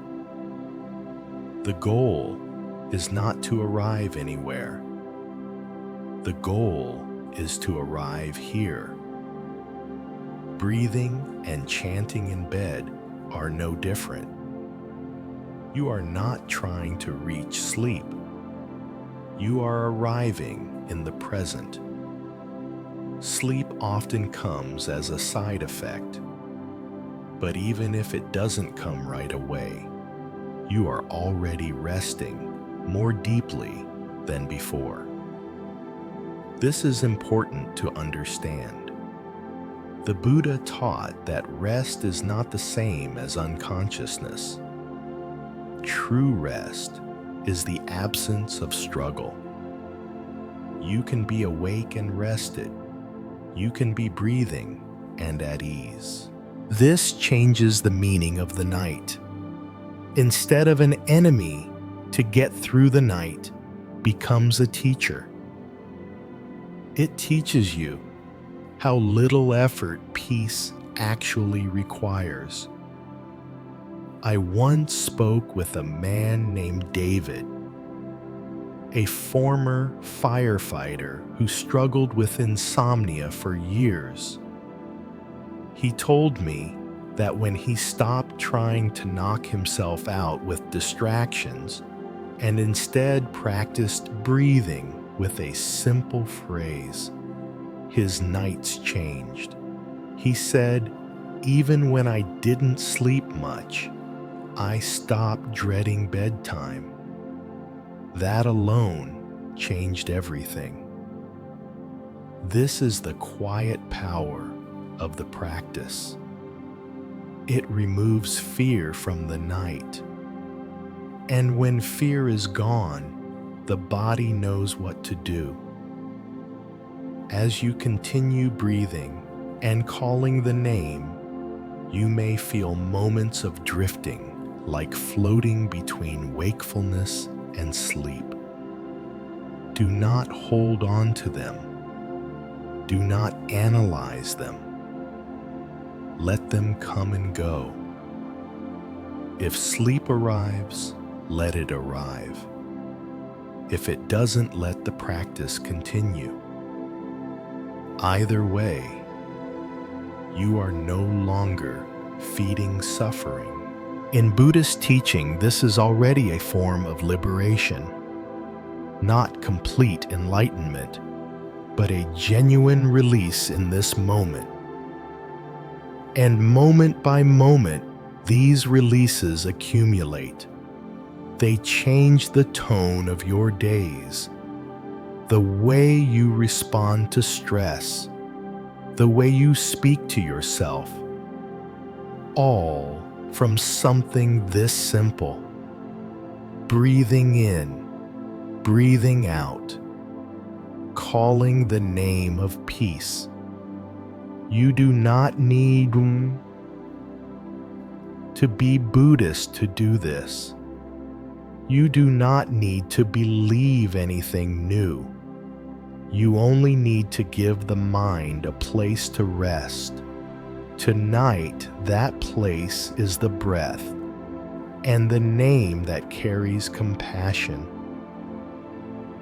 The goal is not to arrive anywhere. The goal is to arrive here. Breathing and chanting in bed are no different. You are not trying to reach sleep. You are arriving in the present. Sleep often comes as a side effect. But even if it doesn't come right away, you are already resting more deeply than before. This is important to understand. The Buddha taught that rest is not the same as unconsciousness. True rest is the absence of struggle. You can be awake and rested. You can be breathing and at ease. This changes the meaning of the night. Instead of an enemy to get through the night, becomes a teacher. It teaches you how little effort peace actually requires. I once spoke with a man named David, a former firefighter who struggled with insomnia for years. He told me that when he stopped trying to knock himself out with distractions and instead practiced breathing with a simple phrase, his nights changed. He said, even when I didn't sleep much, I stopped dreading bedtime. That alone changed everything. This is the quiet power of the practice. It removes fear from the night. And when fear is gone, the body knows what to do. As you continue breathing and calling the name, you may feel moments of drifting, like floating between wakefulness and sleep. Do not hold on to them. Do not analyze them. Let them come and go. If sleep arrives, let it arrive. If it doesn't, let the practice continue. Either way, you are no longer feeding suffering. In Buddhist teaching, this is already a form of liberation. Not complete enlightenment, but a genuine release in this moment. And moment by moment, these releases accumulate. They change the tone of your days, the way you respond to stress, the way you speak to yourself, all from something this simple. Breathing in, breathing out, calling the name of peace. You do not need to be Buddhist to do this. You do not need to believe anything new. You only need to give the mind a place to rest. Tonight, that place is the breath and the name that carries compassion.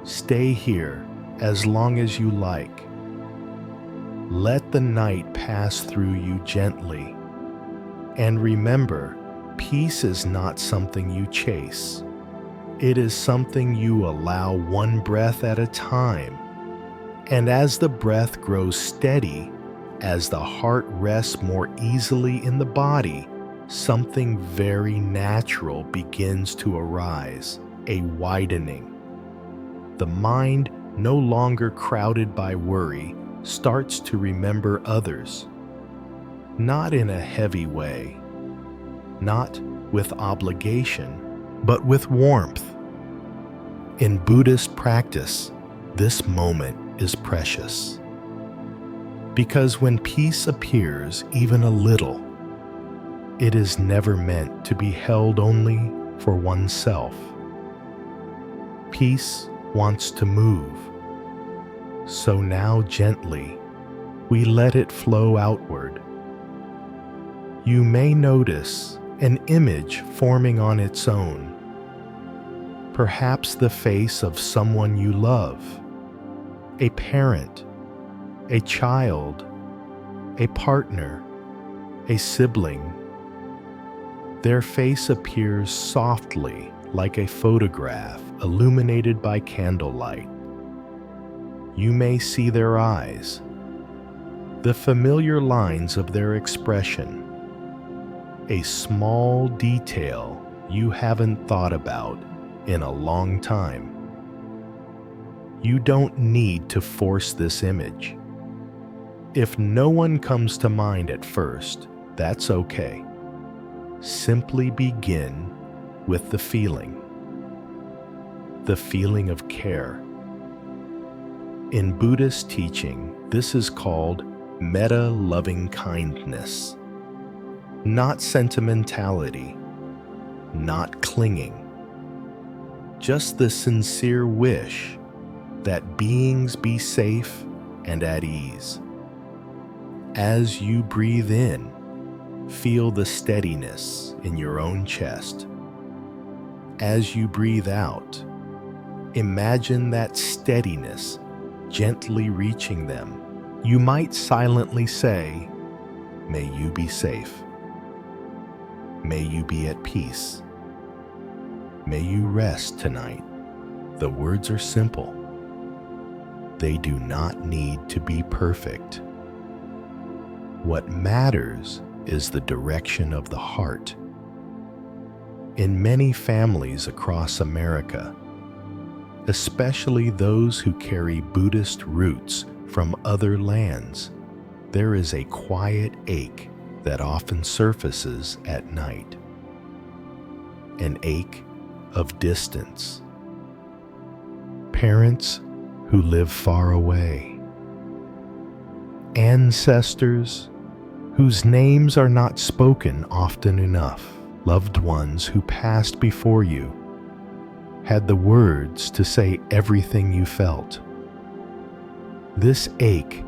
Stay here as long as you like. Let the night pass through you gently. And remember, peace is not something you chase. It is something you allow one breath at a time. And as the breath grows steady, as the heart rests more easily in the body, something very natural begins to arise, a widening. The mind, no longer crowded by worry, starts to remember others. Not in a heavy way, not with obligation, but with warmth. In Buddhist practice, this moment is precious. Because when peace appears even a little, it is never meant to be held only for oneself. Peace wants to move. So now gently, we let it flow outward. You may notice an image forming on its own. Perhaps the face of someone you love, a parent, a child, a partner, a sibling. Their face appears softly like a photograph illuminated by candlelight. You may see their eyes, the familiar lines of their expression. a small detail you haven't thought about in a long time. You don't need to force this image. If no one comes to mind at first, that's okay. Simply begin with the feeling of care. In Buddhist teaching, this is called metta-loving kindness. Not sentimentality, not clinging. Just the sincere wish that beings be safe and at ease. As you breathe in, feel the steadiness in your own chest. As you breathe out, imagine that steadiness gently reaching them. You might silently say, "May you be safe. May you be at peace. May you rest tonight." The words are simple. They do not need to be perfect. What matters is the direction of the heart. In many families across America, especially those who carry Buddhist roots from other lands, there is a quiet ache that often surfaces at night. An ache of distance. Parents who live far away. Ancestors whose names are not spoken often enough. Loved ones who passed before you had the words to say everything you felt. This ache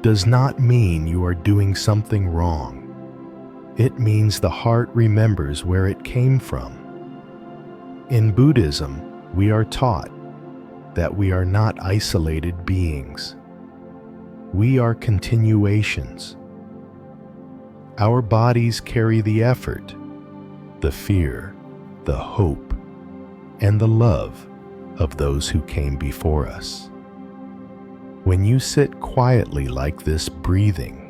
does not mean you are doing something wrong. It means the heart remembers where it came from. In Buddhism, we are taught that we are not isolated beings. We are continuations. Our bodies carry the effort, the fear, the hope, and the love of those who came before us. When you sit quietly like this, breathing,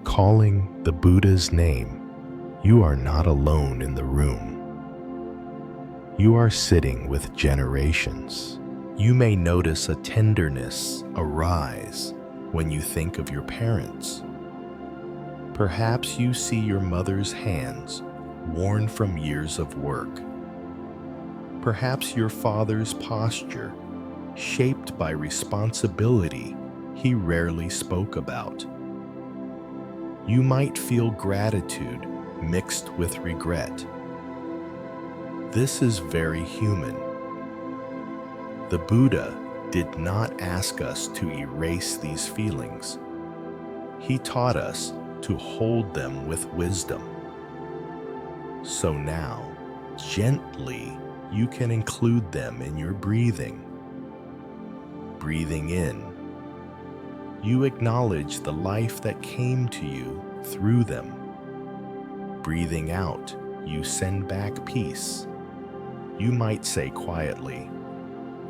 calling the Buddha's name, you are not alone in the room. You are sitting with generations. You may notice a tenderness arise when you think of your parents. Perhaps you see your mother's hands worn from years of work. Perhaps your father's posture shaped by responsibility he rarely spoke about. You might feel gratitude mixed with regret. This is very human. The Buddha did not ask us to erase these feelings. He taught us to hold them with wisdom. So now, gently, you can include them in your breathing. Breathing in, you acknowledge the life that came to you through them. Breathing out, you send back peace. You might say quietly,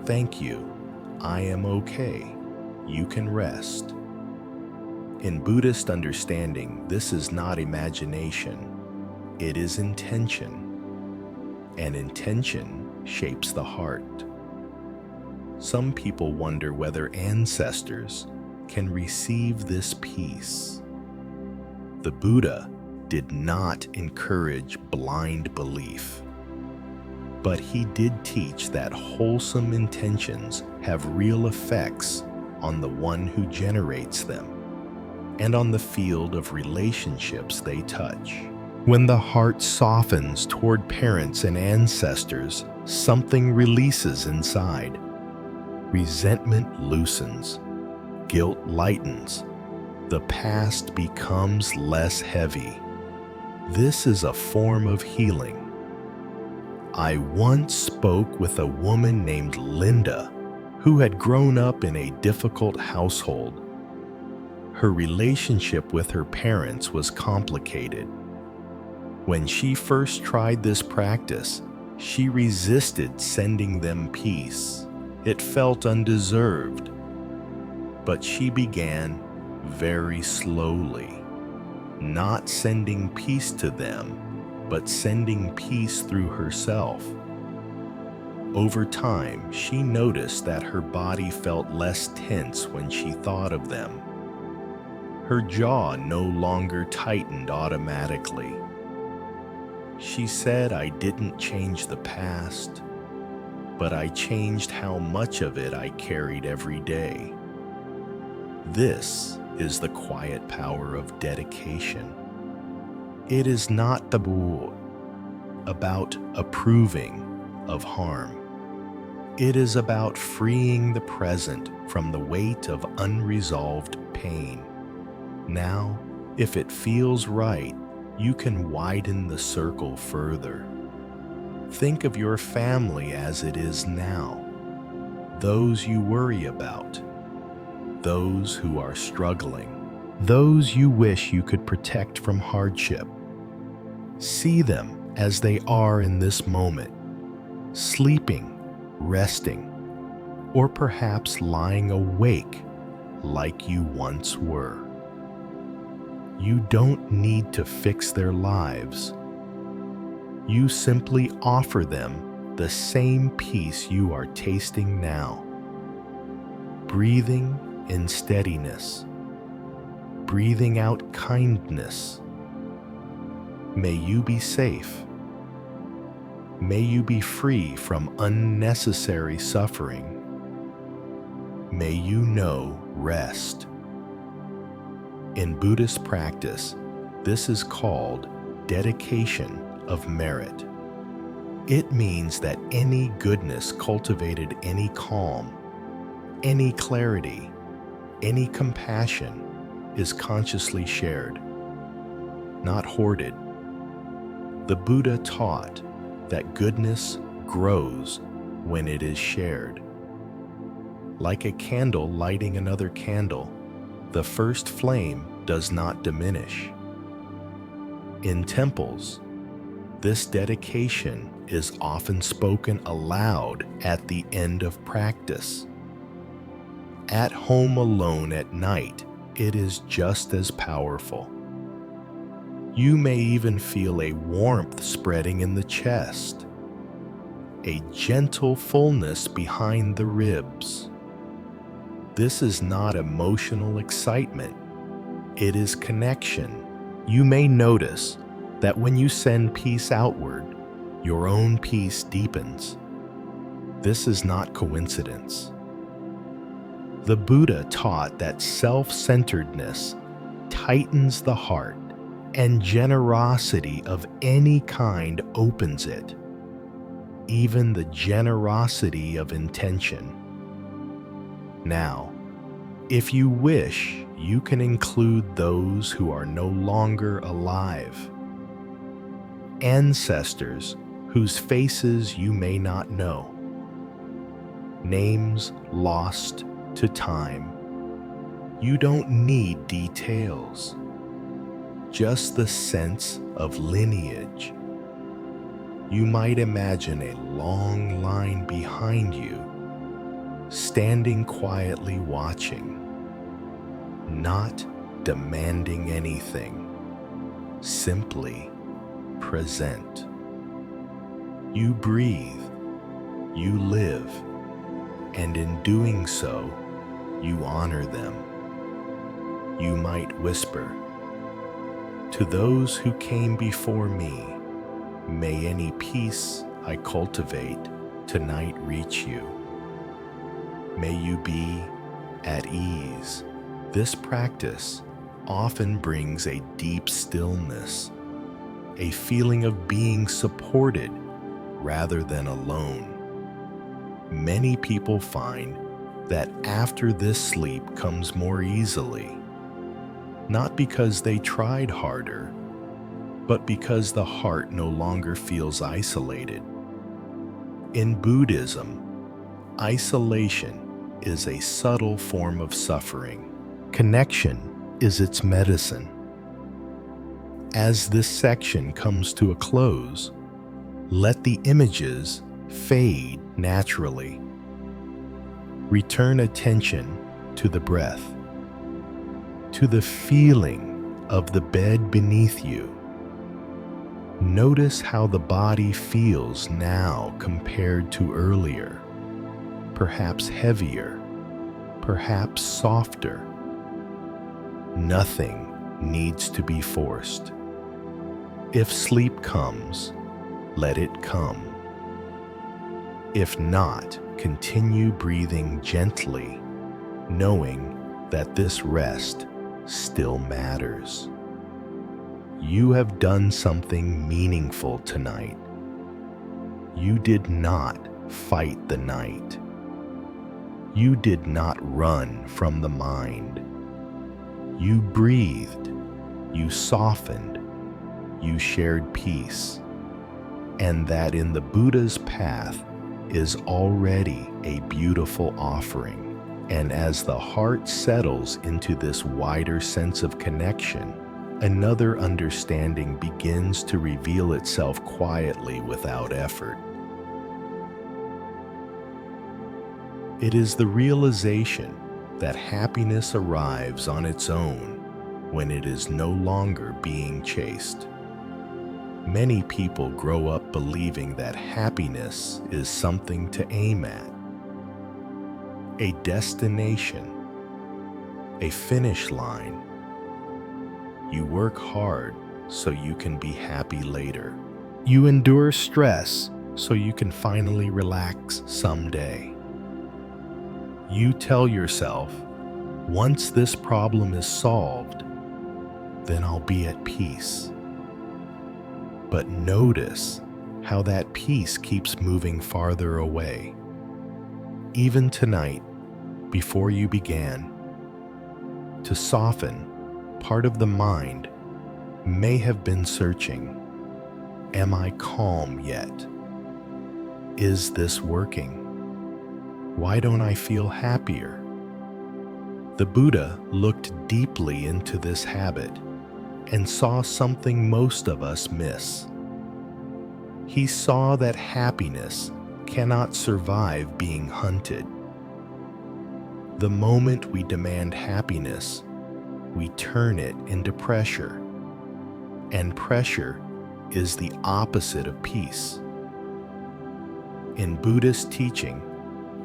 "Thank you, I am okay. You can rest." In Buddhist understanding, this is not imagination, it is intention. And intention shapes the heart. Some people wonder whether ancestors can receive this peace. The Buddha did not encourage blind belief, but he did teach that wholesome intentions have real effects on the one who generates them and on the field of relationships they touch. When the heart softens toward parents and ancestors, something releases inside. Resentment loosens, guilt lightens, the past becomes less heavy. This is a form of healing. I once spoke with a woman named Linda who had grown up in a difficult household. Her relationship with her parents was complicated. When she first tried this practice, she resisted sending them peace. It felt undeserved. But she began very slowly, not sending peace to them, but sending peace through herself. Over time, she noticed that her body felt less tense when she thought of them. Her jaw no longer tightened automatically. She said, "I didn't change the past, but I changed how much of it I carried every day." This is the quiet power of dedication. It is not about approving of harm. It is about freeing the present from the weight of unresolved pain. Now, if it feels right, you can widen the circle further. Think of your family as it is now, those you worry about, those who are struggling, those you wish you could protect from hardship. See them as they are in this moment, sleeping, resting, or perhaps lying awake like you once were. You don't need to fix their lives. You simply offer them the same peace you are tasting now. Breathing in steadiness, breathing out kindness. May you be safe. May you be free from unnecessary suffering. May you know rest. In Buddhist practice, this is called dedication of merit. It means that any goodness cultivated, any calm, any clarity, any compassion is consciously shared, not hoarded. The Buddha taught that goodness grows when it is shared. Like a candle lighting another candle, the first flame does not diminish. In temples, this dedication is often spoken aloud at the end of practice. At home alone at night, it is just as powerful. You may even feel a warmth spreading in the chest, a gentle fullness behind the ribs. This is not emotional excitement, it is connection. You may notice that when you send peace outward, your own peace deepens. This is not coincidence. The Buddha taught that self-centeredness tightens the heart, and generosity of any kind opens it, even the generosity of intention. Now, if you wish, you can include those who are no longer alive, ancestors whose faces you may not know, names lost to time. You don't need details, just the sense of lineage. You might imagine a long line behind you, standing quietly watching, not demanding anything, simply present. You breathe, you live, and in doing so, you honor them. You might whisper, "To those who came before me, may any peace I cultivate tonight reach you. May you be at ease." This practice often brings a deep stillness, a feeling of being supported rather than alone. Many people find that after this sleep comes more easily, not because they tried harder, but because the heart no longer feels isolated. In Buddhism, isolation is a subtle form of suffering. Connection is its medicine. As this section comes to a close, let the images fade naturally. Return attention to the breath, to the feeling of the bed beneath you, Notice how the body feels now compared to earlier. Perhaps heavier, perhaps softer. Nothing needs to be forced. If sleep comes, let it come. If not, continue breathing gently, knowing that this rest still matters. You have done something meaningful tonight. You did not fight the night. You did not run from the mind. You breathed, you softened, you shared peace, and that in the Buddha's path is already a beautiful offering. And as the heart settles into this wider sense of connection, another understanding begins to reveal itself quietly without effort. It is the realization that happiness arrives on its own when it is no longer being chased. Many people grow up believing that happiness is something to aim at, a destination, a finish line. You work hard so you can be happy later. You endure stress so you can finally relax someday. You tell yourself, once this problem is solved, then I'll be at peace. But notice how that peace keeps moving farther away. Even tonight, before you began, to soften, part of the mind may have been searching. Am I calm yet? Is this working? Why don't I feel happier? The Buddha looked deeply into this habit and saw something most of us miss. He saw that happiness cannot survive being hunted. The moment we demand happiness, we turn it into pressure, and pressure is the opposite of peace. In Buddhist teaching,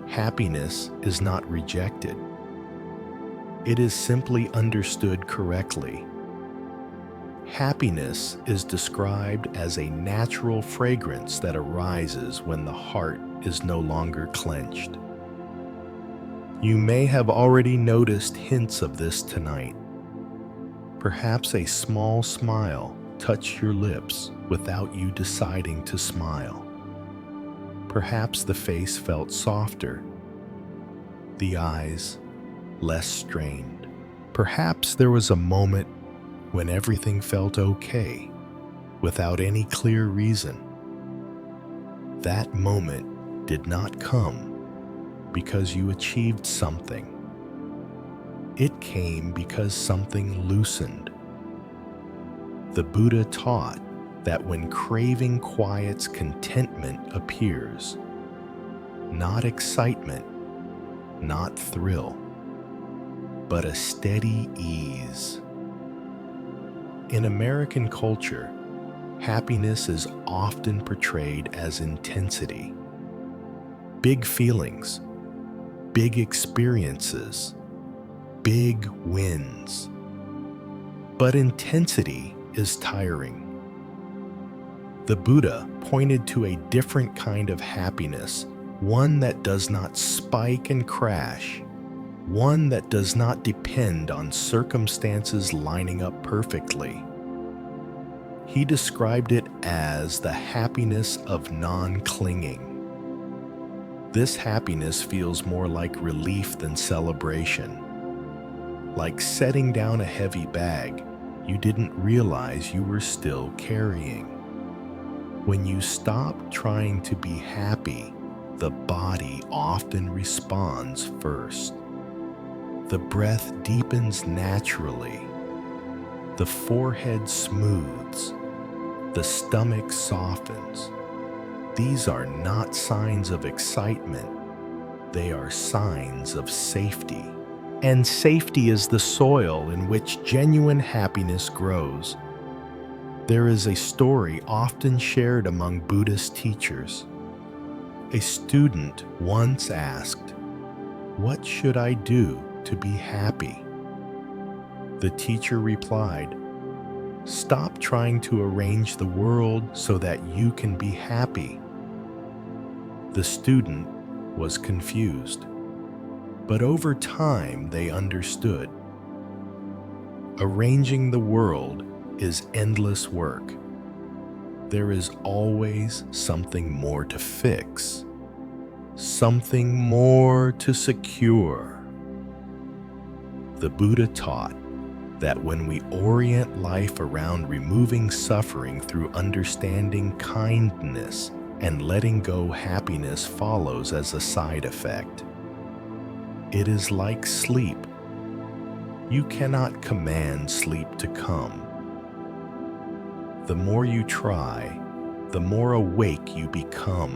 happiness is not rejected. It is simply understood correctly. Happiness is described as a natural fragrance that arises when the heart is no longer clenched. You may have already noticed hints of this tonight. Perhaps a small smile touched your lips without you deciding to smile. Perhaps the face felt softer, the eyes less strained. Perhaps there was a moment when everything felt okay, without any clear reason. That moment did not come because you achieved something. It came because something loosened. The Buddha taught that when craving quiets, contentment appears. Not excitement, not thrill, but a steady ease. In American culture, happiness is often portrayed as intensity. Big feelings, big experiences, big wins. But intensity is tiring. The Buddha pointed to a different kind of happiness, one that does not spike and crash, one that does not depend on circumstances lining up perfectly. He described it as the happiness of non-clinging. This happiness feels more like relief than celebration. Like setting down a heavy bag you didn't realize you were still carrying. When you stop trying to be happy, the body often responds first. The breath deepens naturally. The forehead smooths. The stomach softens. These are not signs of excitement. They are signs of safety. And safety is the soil in which genuine happiness grows. There is a story often shared among Buddhist teachers. A student once asked, "What should I do to be happy?" The teacher replied, "Stop trying to arrange the world so that you can be happy." The student was confused, but over time they understood. Arranging the world is endless work. There is always something more to fix, something more to secure. The Buddha taught that when we orient life around removing suffering through understanding kindness and letting go, happiness follows as a side effect. It is like sleep. You cannot command sleep to come. The more you try, the more awake you become.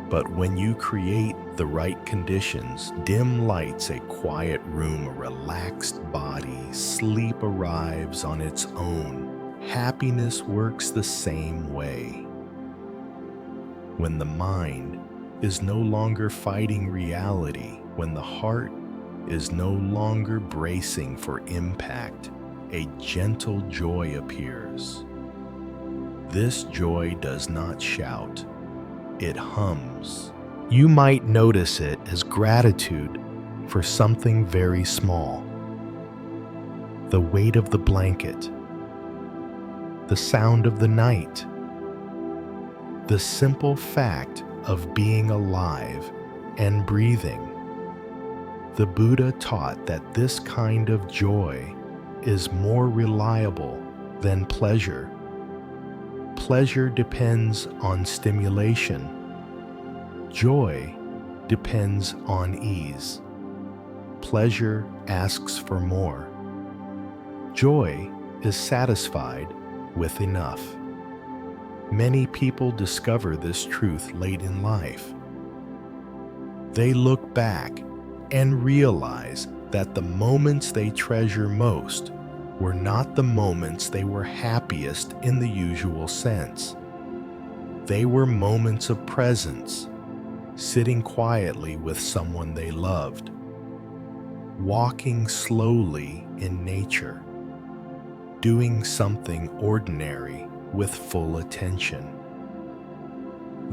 But when you create the right conditions, dim lights, a quiet room, a relaxed body, sleep arrives on its own. Happiness works the same way. When the mind is no longer fighting reality, when the heart is no longer bracing for impact, a gentle joy appears. This joy does not shout, it hums. You might notice it as gratitude for something very small. The weight of the blanket, the sound of the night, the simple fact of being alive and breathing. The Buddha taught that this kind of joy is more reliable than pleasure. Pleasure depends on stimulation. Joy depends on ease. Pleasure asks for more. Joy is satisfied with enough. Many people discover this truth late in life. They look back and realize that the moments they treasure most were not the moments they were happiest in the usual sense. They were moments of presence, sitting quietly with someone they loved, walking slowly in nature, doing something ordinary with full attention.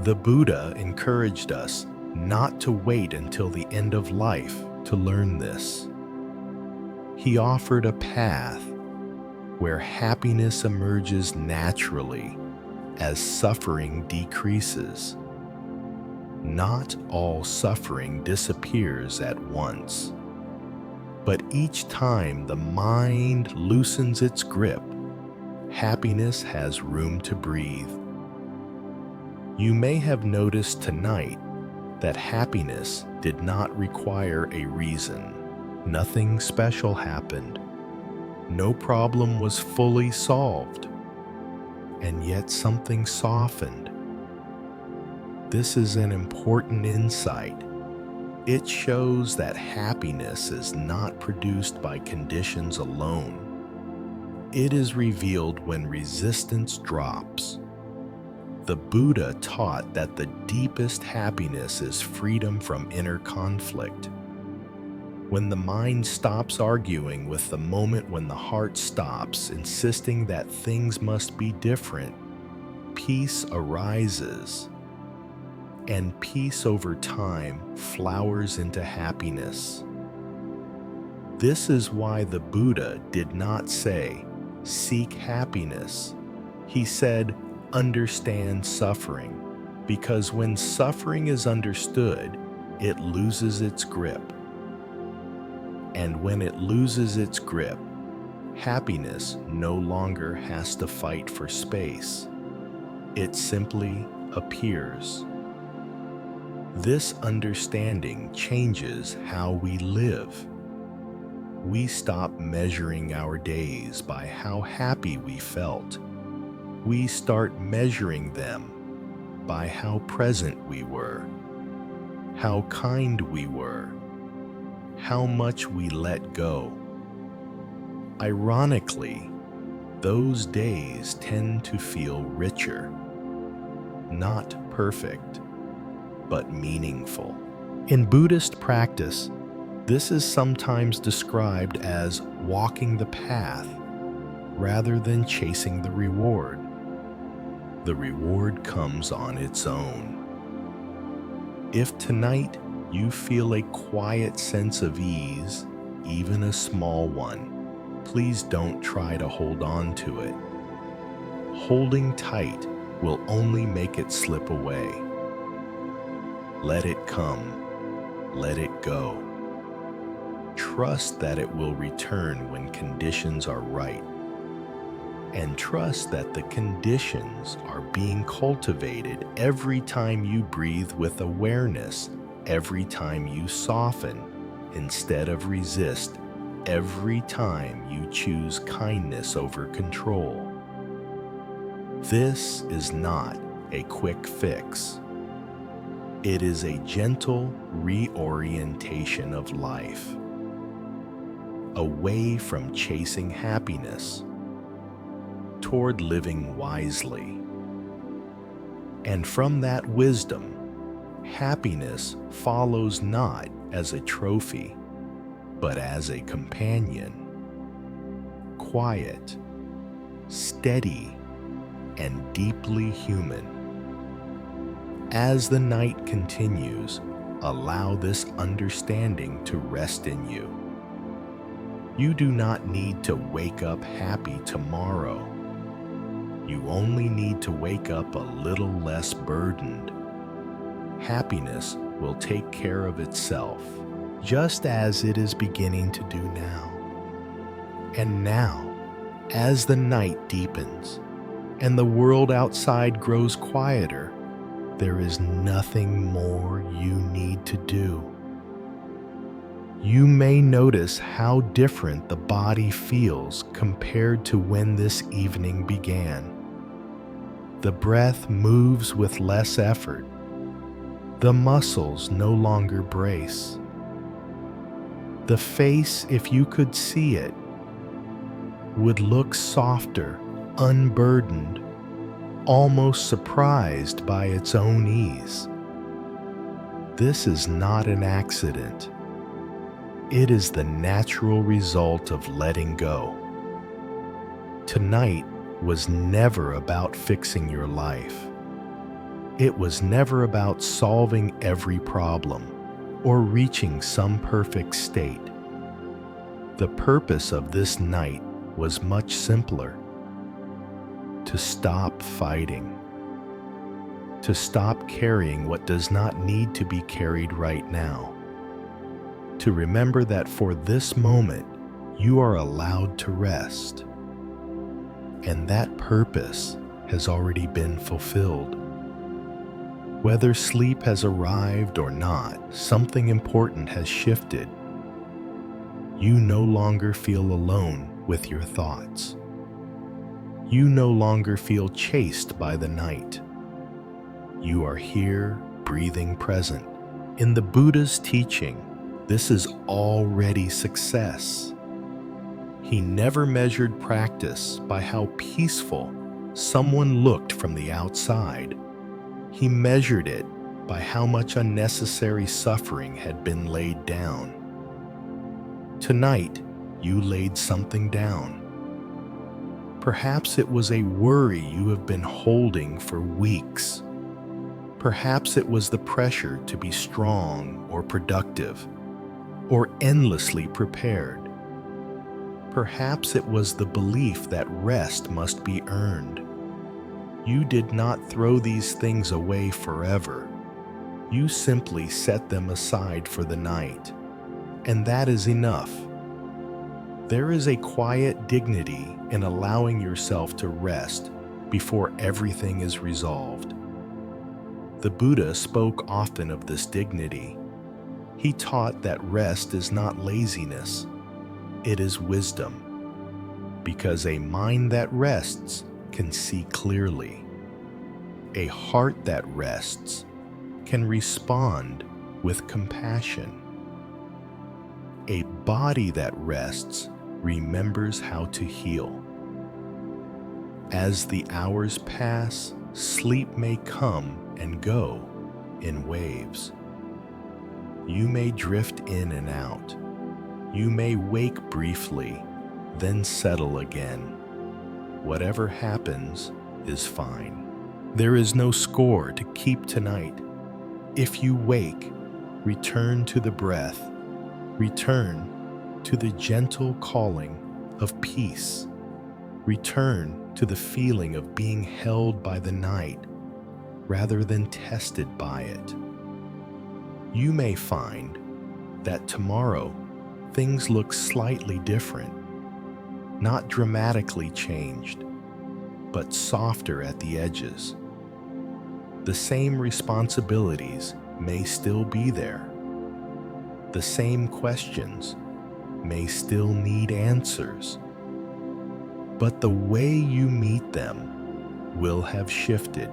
The Buddha encouraged us not to wait until the end of life to learn this. He offered a path where happiness emerges naturally as suffering decreases. Not all suffering disappears at once, but each time the mind loosens its grip, happiness has room to breathe. You may have noticed tonight that happiness did not require a reason. Nothing special happened. No problem was fully solved. And yet something softened. This is an important insight. It shows that happiness is not produced by conditions alone. It is revealed when resistance drops. The Buddha taught that the deepest happiness is freedom from inner conflict. When the mind stops arguing with the moment, when the heart stops insisting that things must be different, peace arises. And peace over time flowers into happiness. This is why the Buddha did not say, "Seek happiness." He said, "Understand suffering," because when suffering is understood, it loses its grip. And when it loses its grip, happiness no longer has to fight for space. It simply appears. This understanding changes how we live. We stop measuring our days by how happy we felt. We start measuring them by how present we were, how kind we were, how much we let go. Ironically, those days tend to feel richer, not perfect, but meaningful. In Buddhist practice, this is sometimes described as walking the path rather than chasing the reward. The reward comes on its own. If tonight you feel a quiet sense of ease, even a small one, please don't try to hold on to it. Holding tight will only make it slip away. Let it come, let it go. Trust that it will return when conditions are right. And trust that the conditions are being cultivated every time you breathe with awareness, every time you soften instead of resist, every time you choose kindness over control. This is not a quick fix. It is a gentle reorientation of life, away from chasing happiness, toward living wisely. And from that wisdom, happiness follows not as a trophy, but as a companion, quiet, steady, and deeply human. As the night continues, allow this understanding to rest in you. You do not need to wake up happy tomorrow. You only need to wake up a little less burdened. Happiness will take care of itself, just as it is beginning to do now. And now, as the night deepens and the world outside grows quieter, there is nothing more you need to do. You may notice how different the body feels compared to when this evening began. The breath moves with less effort. The muscles no longer brace. The face, if you could see it, would look softer, unburdened, almost surprised by its own ease. This is not an accident. It is the natural result of letting go. Tonight was never about fixing your life. It was never about solving every problem or reaching some perfect state. The purpose of this night was much simpler: to stop fighting, to stop carrying what does not need to be carried right now, to remember that for this moment you are allowed to rest, and that purpose has already been fulfilled. Whether sleep has arrived or not, something important has shifted. You no longer feel alone with your thoughts. You no longer feel chased by the night. You are here, breathing present. In the Buddha's teaching, this is already success. He never measured practice by how peaceful someone looked from the outside. He measured it by how much unnecessary suffering had been laid down. Tonight, you laid something down. Perhaps it was a worry you have been holding for weeks. Perhaps it was the pressure to be strong or productive, or endlessly prepared. Perhaps it was the belief that rest must be earned. You did not throw these things away forever. You simply set them aside for the night, and that is enough. There is a quiet dignity in allowing yourself to rest before everything is resolved. The Buddha spoke often of this dignity. He taught that rest is not laziness, it is wisdom, because a mind that rests can see clearly. A heart that rests can respond with compassion. A body that rests remembers how to heal. As the hours pass, sleep may come and go in waves. You may drift in and out. You may wake briefly, then settle again. Whatever happens is fine. There is no score to keep tonight. If you wake, return to the breath. Return to the gentle calling of peace. Return to the feeling of being held by the night rather than tested by it. You may find that tomorrow things look slightly different, not dramatically changed, but softer at the edges. The same responsibilities may still be there. The same questions may still need answers. But the way you meet them will have shifted.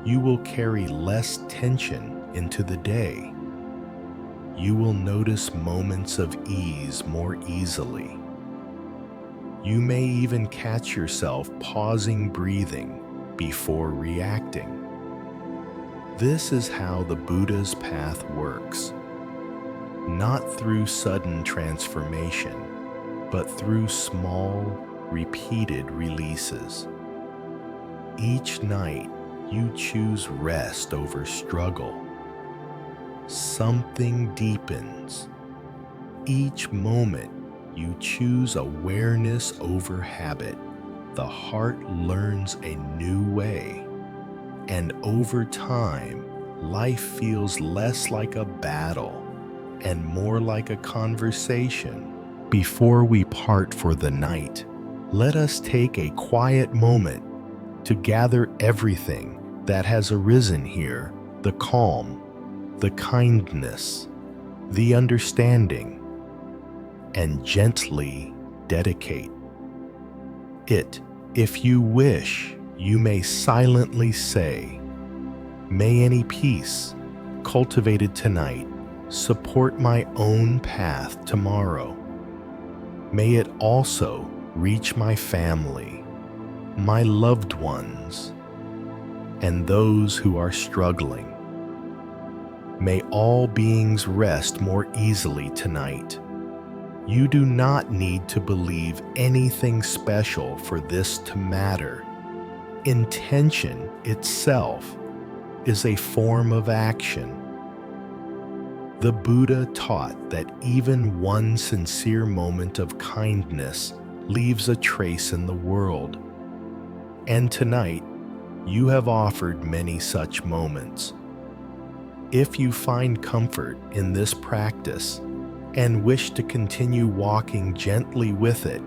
You will carry less tension into the day. You will notice moments of ease more easily. You may even catch yourself pausing breathing before reacting. This is how the Buddha's path works. Not through sudden transformation, but through small, repeated releases. Each night, you choose rest over struggle. Something deepens. Each moment, you choose awareness over habit. The heart learns a new way. And over time, life feels less like a battle and more like a conversation. Before we part for the night, let us take a quiet moment to gather everything that has arisen here, the calm, the kindness, the understanding, and gently dedicate it. If you wish, you may silently say, "May any peace cultivated tonight support my own path tomorrow. May it also reach my family, my loved ones, and those who are struggling. May all beings rest more easily tonight." You do not need to believe anything special for this to matter. Intention itself is a form of action. The Buddha taught that even one sincere moment of kindness leaves a trace in the world. And tonight, you have offered many such moments. If you find comfort in this practice and wish to continue walking gently with it,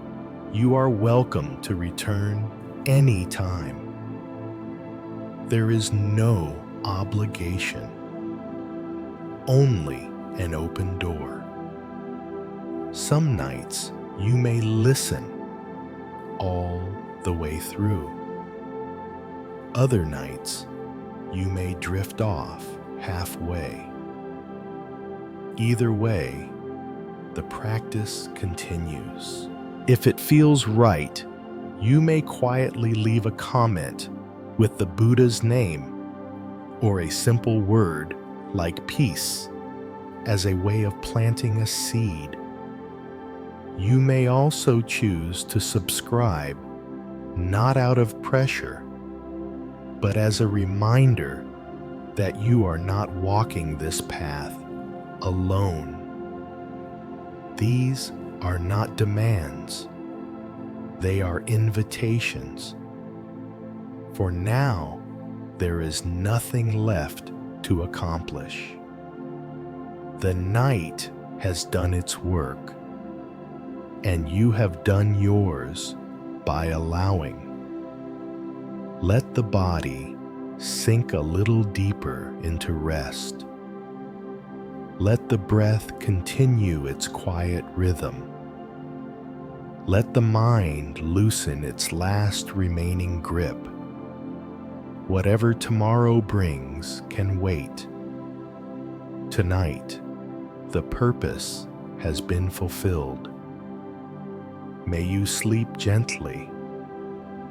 you are welcome to return any time. There is no obligation, only an open door. Some nights you may listen all the way through. Other nights you may drift off halfway. Either way, the practice continues. If it feels right, you may quietly leave a comment with the Buddha's name or a simple word like peace as a way of planting a seed. You may also choose to subscribe, not out of pressure, but as a reminder that you are not walking this path alone. These are not demands. They are invitations. For now, there is nothing left to accomplish. The night has done its work, and you have done yours by allowing. Let the body sink a little deeper into rest. Let the breath continue its quiet rhythm. Let the mind loosen its last remaining grip. Whatever tomorrow brings can wait. Tonight, the purpose has been fulfilled. May you sleep gently,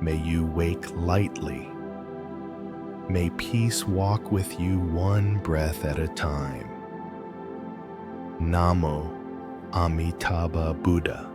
May you wake lightly. May peace walk with you one breath at a time. Namo Amitābha Buddha.